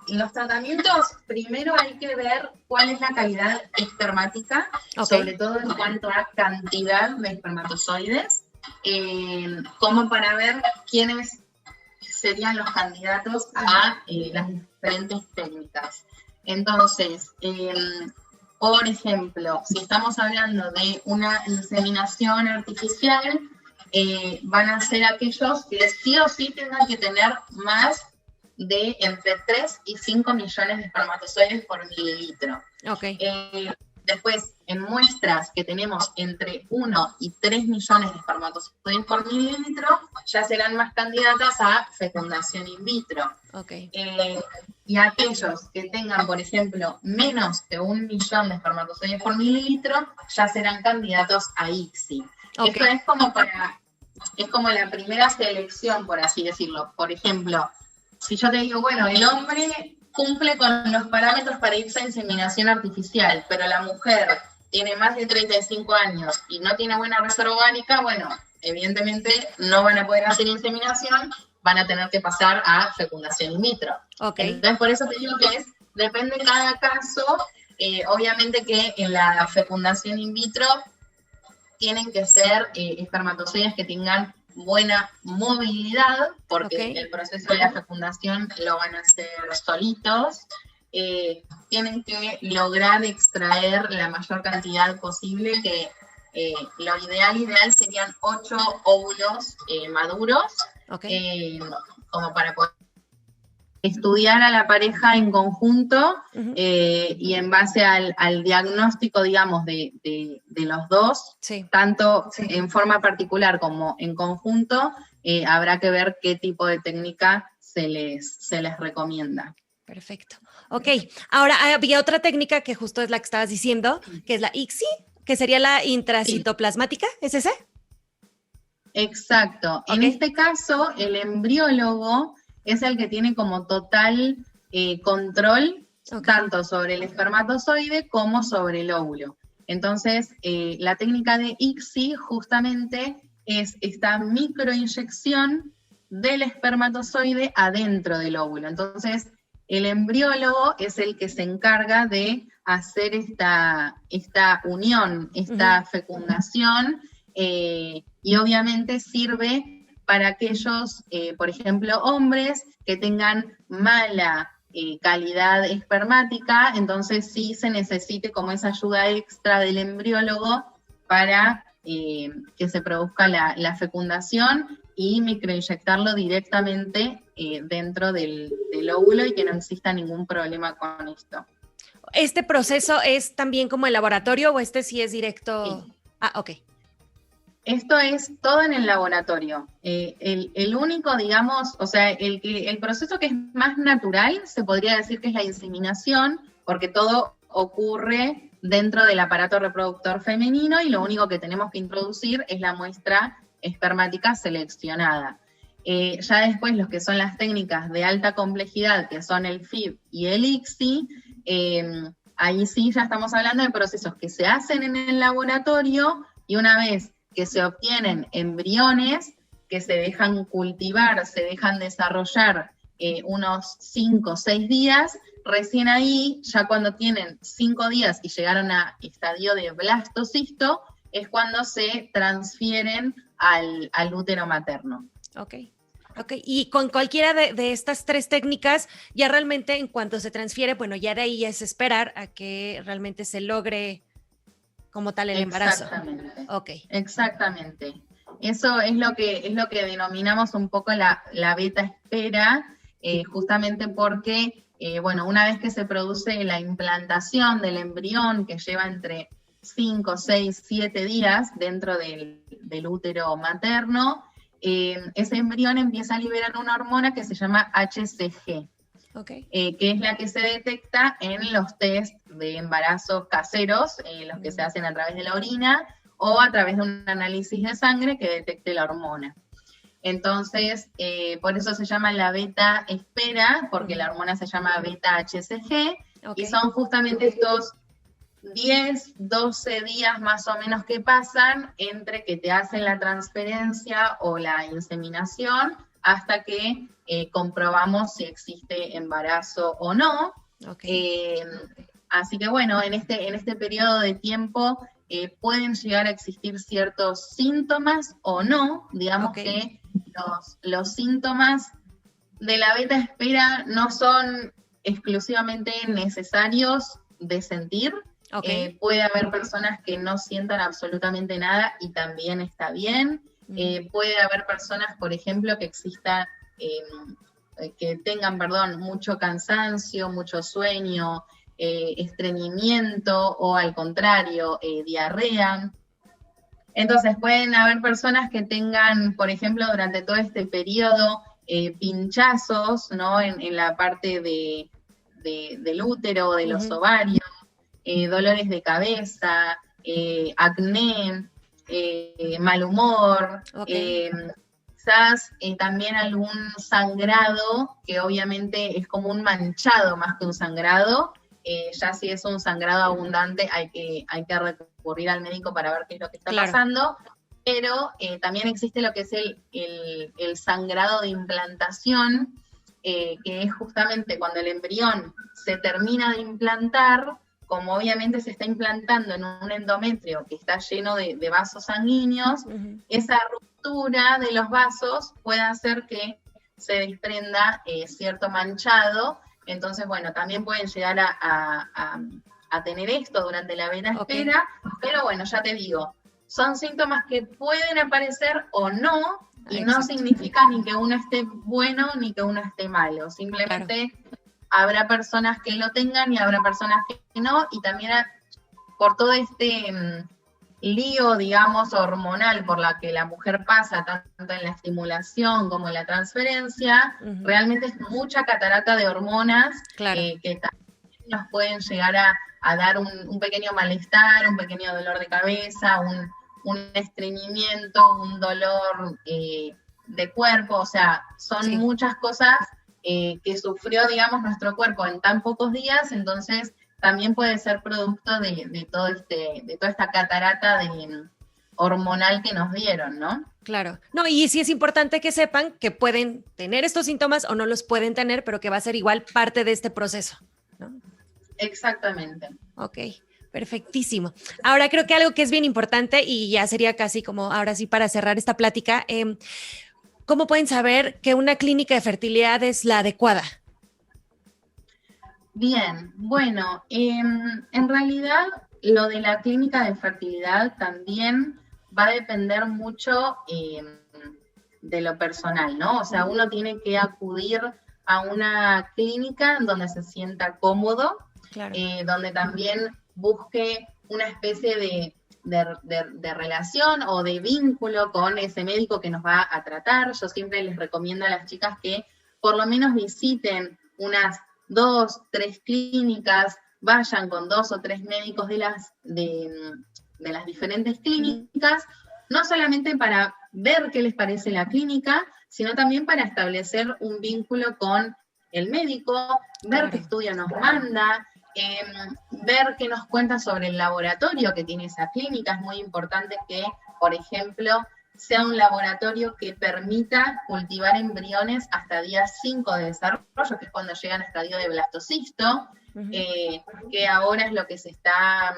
los tratamientos, primero hay que ver cuál es la calidad espermática, Ok. sobre todo en cuanto a cantidad de espermatozoides, como para ver quiénes serían los candidatos a las diferentes técnicas. Entonces, por ejemplo, si estamos hablando de una inseminación artificial, van a ser aquellos que sí o sí tengan que tener más de entre 3 y 5 millones de espermatozoides por mililitro. Ok, Después, en muestras que tenemos entre 1 y 3 millones de espermatozoides por mililitro, ya serán más candidatas a fecundación in vitro. ok, Y aquellos que tengan, por ejemplo, menos de 1 millón de espermatozoides por mililitro, ya serán candidatos a ICSI. ok. Esto es como la primera selección, por así decirlo. Por ejemplo, si yo te digo, bueno, el hombre cumple con los parámetros para irse a inseminación artificial, pero la mujer tiene más de 35 años y no tiene buena reserva ovárica, bueno, evidentemente no van a poder hacer inseminación, van a tener que pasar a fecundación in vitro. Ok. Entonces, por eso te digo que depende de cada caso, obviamente que en la fecundación in vitro tienen que ser espermatozoides que tengan buena movilidad, porque Ok. el proceso de la fecundación lo van a hacer solitos. Tienen que lograr extraer la mayor cantidad posible, que lo ideal serían 8 óvulos maduros, Ok. como para poder estudiar a la pareja en conjunto Ujú. y en base al diagnóstico, digamos, de los dos, Sí. tanto en forma particular como en conjunto, habrá que ver qué tipo de técnica se les recomienda. Perfecto. Ok, ahora había otra técnica que justo es la que estabas diciendo, que es la ICSI, que sería la intracitoplasmática, ¿es ese? Exacto. Ok. En este caso, el embriólogo es el que tiene como total control Ok. tanto sobre el espermatozoide como sobre el óvulo. Entonces, la técnica de ICSI justamente es esta microinyección del espermatozoide adentro del óvulo. Entonces, el embriólogo es el que se encarga de hacer esta unión, esta fecundación, y obviamente sirve para aquellos, por ejemplo, hombres que tengan mala calidad espermática, entonces sí se necesite como esa ayuda extra del embriólogo para que se produzca la fecundación y microinyectarlo directamente dentro del óvulo y que no exista ningún problema con esto. ¿Este proceso es también como el laboratorio o este sí es directo? Sí. Ah, ok. Esto es todo en el laboratorio. El único, digamos, o sea, el proceso que es más natural, se podría decir que es la inseminación, porque todo ocurre dentro del aparato reproductor femenino y lo único que tenemos que introducir es la muestra espermática seleccionada. Ya después los que son las técnicas de alta complejidad, que son el FIV y el ICSI, ahí sí ya estamos hablando de procesos que se hacen en el laboratorio y una vez que se obtienen embriones que se dejan cultivar, se dejan desarrollar unos 5 o 6 días, recién ahí, ya cuando tienen 5 días y llegaron a estadio de blastocisto, es cuando se transfieren al útero materno. Ok. Ok, y con cualquiera de estas tres técnicas, ya realmente en cuanto se transfiere, bueno, ya de ahí es esperar a que realmente se logre como tal el embarazo. Exactamente. Ok. Exactamente. Eso es lo que denominamos un poco la beta espera, justamente porque bueno, una vez que se produce la implantación del embrión, que lleva entre 5, 6, 7 días dentro del útero materno, ese embrión empieza a liberar una hormona que se llama HCG, Okay. Que es la que se detecta en los test de embarazo caseros, los que se hacen a través de la orina, o a través de un análisis de sangre que detecte la hormona. Entonces, por eso se llama la beta espera, porque la hormona se llama beta HCG, y son justamente estos 10, 12 días más o menos que pasan entre que te hacen la transferencia o la inseminación hasta que comprobamos si existe embarazo o no. Así que bueno, en este periodo de tiempo pueden llegar a existir ciertos síntomas o no. Digamos que los síntomas de la beta espera no son exclusivamente necesarios de sentir. Puede haber personas que no sientan absolutamente nada y también está bien. Puede haber personas, por ejemplo, que tengan, mucho cansancio, mucho sueño, estreñimiento o al contrario, diarrea. Entonces pueden haber personas que tengan, por ejemplo, durante todo este periodo, pinchazos, ¿no? en la parte del útero, de los ovarios, dolores de cabeza, acné, mal humor, quizás también algún sangrado, que obviamente es como un manchado más que un sangrado. Ya si es un sangrado abundante hay que recurrir al médico para ver qué es lo que está pasando, pero también existe lo que es el sangrado de implantación, que es justamente cuando el embrión se termina de implantar, como obviamente se está implantando en un endometrio que está lleno de vasos sanguíneos, esa ruptura de los vasos puede hacer que se desprenda cierto manchado. Entonces, bueno, también pueden llegar a tener esto durante la beta espera, pero bueno, ya te digo, son síntomas que pueden aparecer o no, y no significa ni que uno esté bueno ni que uno esté malo, simplemente habrá personas que lo tengan y habrá personas que no, y también por todo este lío, digamos, hormonal por la que la mujer pasa, tanto en la estimulación como en la transferencia, realmente es mucha catarata de hormonas que también nos pueden llegar a dar un pequeño malestar, un pequeño dolor de cabeza, un estreñimiento, un dolor de cuerpo, o sea, son muchas cosas que sufrió, digamos, nuestro cuerpo en tan pocos días. Entonces también puede ser producto de toda esta catarata hormonal que nos dieron, ¿no? Claro. No, y sí es importante que sepan que pueden tener estos síntomas o no los pueden tener, pero que va a ser igual parte de este proceso, ¿no? Exactamente. Ok, perfectísimo. Ahora creo que algo que es bien importante, y ya sería casi como ahora sí para cerrar esta plática, ¿cómo pueden saber que una clínica de fertilidad es la adecuada? Bien, bueno, en realidad lo de la clínica de fertilidad también va a depender mucho de lo personal, ¿no? O sea, uno tiene que acudir a una clínica donde se sienta cómodo, donde también busque una especie de relación o de vínculo con ese médico que nos va a tratar. Yo siempre les recomiendo a las chicas que por lo menos visiten unas 2, 3 clínicas, vayan con 2 o 3 médicos de las diferentes clínicas, no solamente para ver qué les parece la clínica, sino también para establecer un vínculo con el médico, ver qué estudio nos manda, ver qué nos cuenta sobre el laboratorio que tiene esa clínica. Es muy importante que, por ejemplo, sea un laboratorio que permita cultivar embriones hasta día 5 de desarrollo, que es cuando llegan a estadio de blastocisto, que ahora es lo que se está,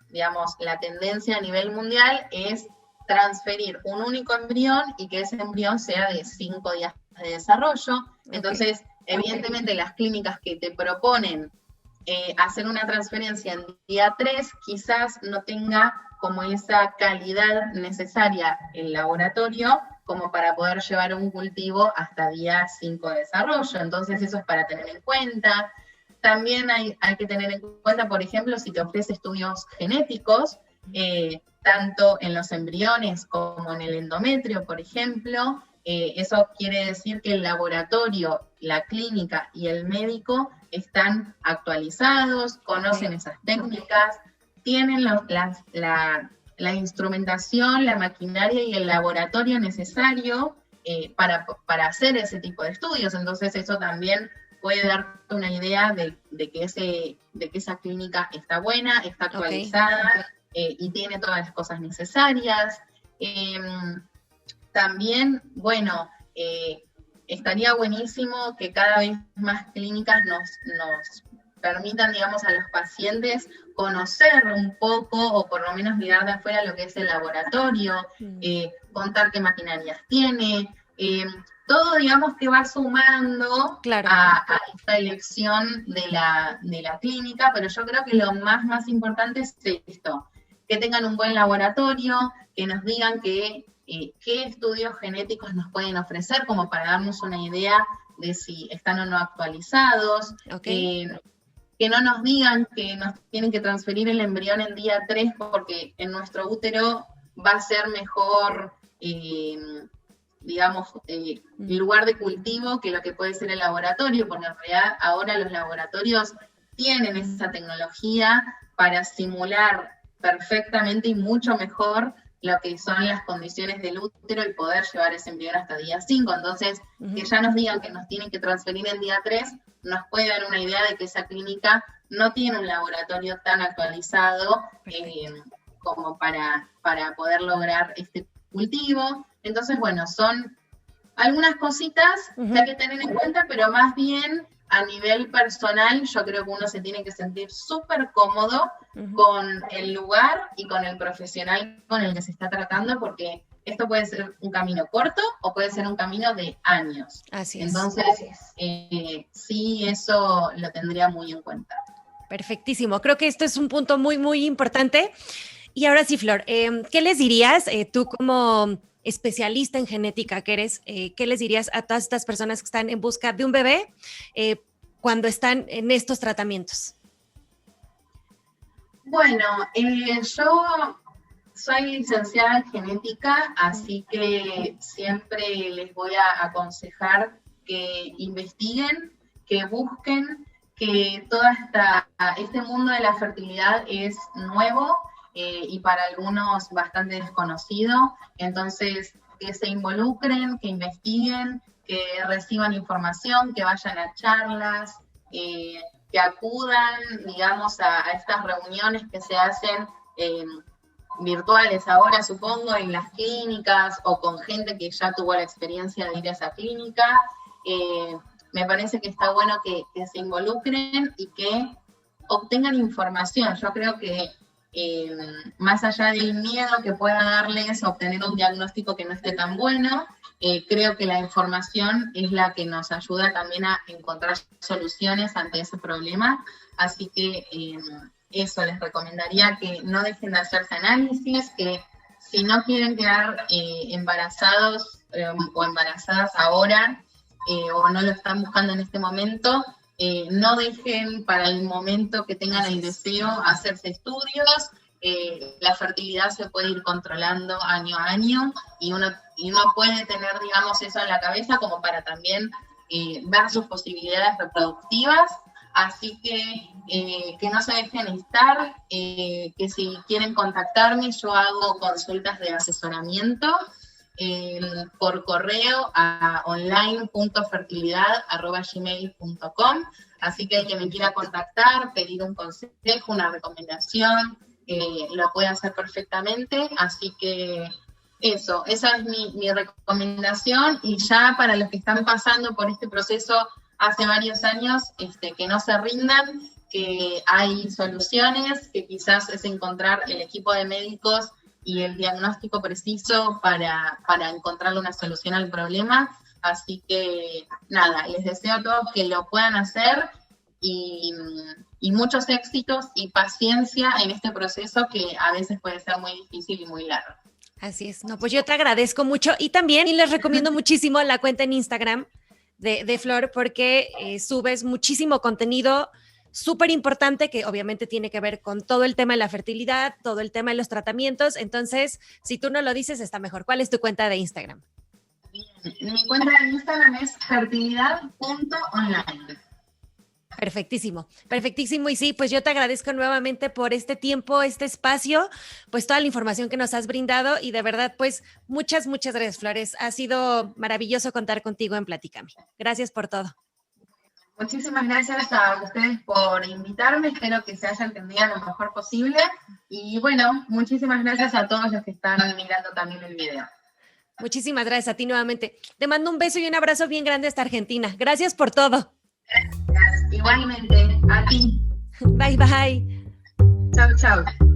digamos, la tendencia a nivel mundial es transferir un único embrión y que ese embrión sea de 5 días de desarrollo. Entonces, evidentemente, las clínicas que te proponen hacer una transferencia en día 3, quizás no tenga como esa calidad necesaria el laboratorio como para poder llevar un cultivo hasta día 5 de desarrollo. Entonces eso es para tener en cuenta. También hay que tener en cuenta, por ejemplo, si te ofrece estudios genéticos, tanto en los embriones como en el endometrio, por ejemplo. Eso quiere decir que el laboratorio, la clínica y el médico están actualizados, conocen esas técnicas, tienen la instrumentación, la maquinaria y el laboratorio necesario para hacer ese tipo de estudios. Entonces eso también puede darte una idea de que esa clínica está buena, está actualizada, y tiene todas las cosas necesarias. También, bueno, estaría buenísimo que cada vez más clínicas nos permitan, digamos, a los pacientes conocer un poco, o por lo menos mirar de afuera lo que es el laboratorio, contar qué maquinarias tiene, todo, digamos, que va sumando a esta elección de la clínica, pero yo creo que lo más importante es esto, que tengan un buen laboratorio, que nos digan qué estudios genéticos nos pueden ofrecer, como para darnos una idea de si están o no actualizados, que no nos digan que nos tienen que transferir el embrión en día 3 porque en nuestro útero va a ser mejor, digamos, el lugar de cultivo que lo que puede ser el laboratorio, porque en realidad ahora los laboratorios tienen esa tecnología para simular perfectamente y mucho mejor lo que son las condiciones del útero y poder llevar ese embrión hasta día 5. Entonces, que ya nos digan que nos tienen que transferir en día 3, nos puede dar una idea de que esa clínica no tiene un laboratorio tan actualizado como para poder lograr este cultivo. Entonces, bueno, son algunas cositas que hay que tener en cuenta, pero más bien a nivel personal, yo creo que uno se tiene que sentir súper cómodo con el lugar y con el profesional con el que se está tratando, porque esto puede ser un camino corto o puede ser un camino de años. Así es. Entonces, sí, eso lo tendría muy en cuenta. Perfectísimo. Creo que esto es un punto muy, muy importante. Y ahora sí, Flor, ¿qué les dirías tú como especialista en genética que eres? ¿Qué les dirías a todas estas personas que están en busca de un bebé cuando están en estos tratamientos? Bueno, yo soy licenciada en genética, así que siempre les voy a aconsejar que investiguen, que busquen, que todo este mundo de la fertilidad es nuevo y para algunos bastante desconocido, entonces que se involucren, que investiguen, que reciban información, que vayan a charlas, que acudan, digamos, a estas reuniones que se hacen virtuales ahora, supongo, en las clínicas o con gente que ya tuvo la experiencia de ir a esa clínica. Me parece que está bueno que se involucren y que obtengan información. Yo creo que más allá del miedo que pueda darles obtener un diagnóstico que no esté tan bueno, creo que la información es la que nos ayuda también a encontrar soluciones ante ese problema. Así que eso, les recomendaría que no dejen de hacerse análisis, que si no quieren quedar embarazados o embarazadas ahora, o no lo están buscando en este momento, no dejen para el momento que tengan el deseo hacerse estudios. La fertilidad se puede ir controlando año a año y uno puede tener, digamos, eso en la cabeza como para también ver sus posibilidades reproductivas. Así que no se dejen estar, que si quieren contactarme, yo hago consultas de asesoramiento por correo a online.fertilidad@gmail.com. Así que el que me quiera contactar, pedir un consejo, una recomendación, lo puede hacer perfectamente. Así que esa es mi recomendación. Y ya para los que están pasando por este proceso hace varios años, que no se rindan, que hay soluciones, que quizás es encontrar el equipo de médicos y el diagnóstico preciso para encontrar una solución al problema. Así que nada, les deseo a todos que lo puedan hacer y muchos éxitos y paciencia en este proceso que a veces puede ser muy difícil y muy largo. Así es. No, pues yo te agradezco mucho y también les recomiendo muchísimo la cuenta en Instagram de Flor porque subes muchísimo contenido súper importante que obviamente tiene que ver con todo el tema de la fertilidad, todo el tema de los tratamientos. Entonces, si tú no lo dices, está mejor. ¿Cuál es tu cuenta de Instagram? Bien, mi cuenta de Instagram es fertilidad.online. Perfectísimo, perfectísimo. Y sí, pues yo te agradezco nuevamente por este tiempo, este espacio, pues toda la información que nos has brindado y de verdad, pues muchas, muchas gracias, Flores. Ha sido maravilloso contar contigo en Platícame. Gracias por todo. Muchísimas gracias a ustedes por invitarme, espero que se haya entendido lo mejor posible y bueno, muchísimas gracias a todos los que están mirando también el video. Muchísimas gracias a ti nuevamente. Te mando un beso y un abrazo bien grande hasta Argentina. Gracias por todo. Gracias. Igualmente, a ti. Bye, bye. Chau, chau.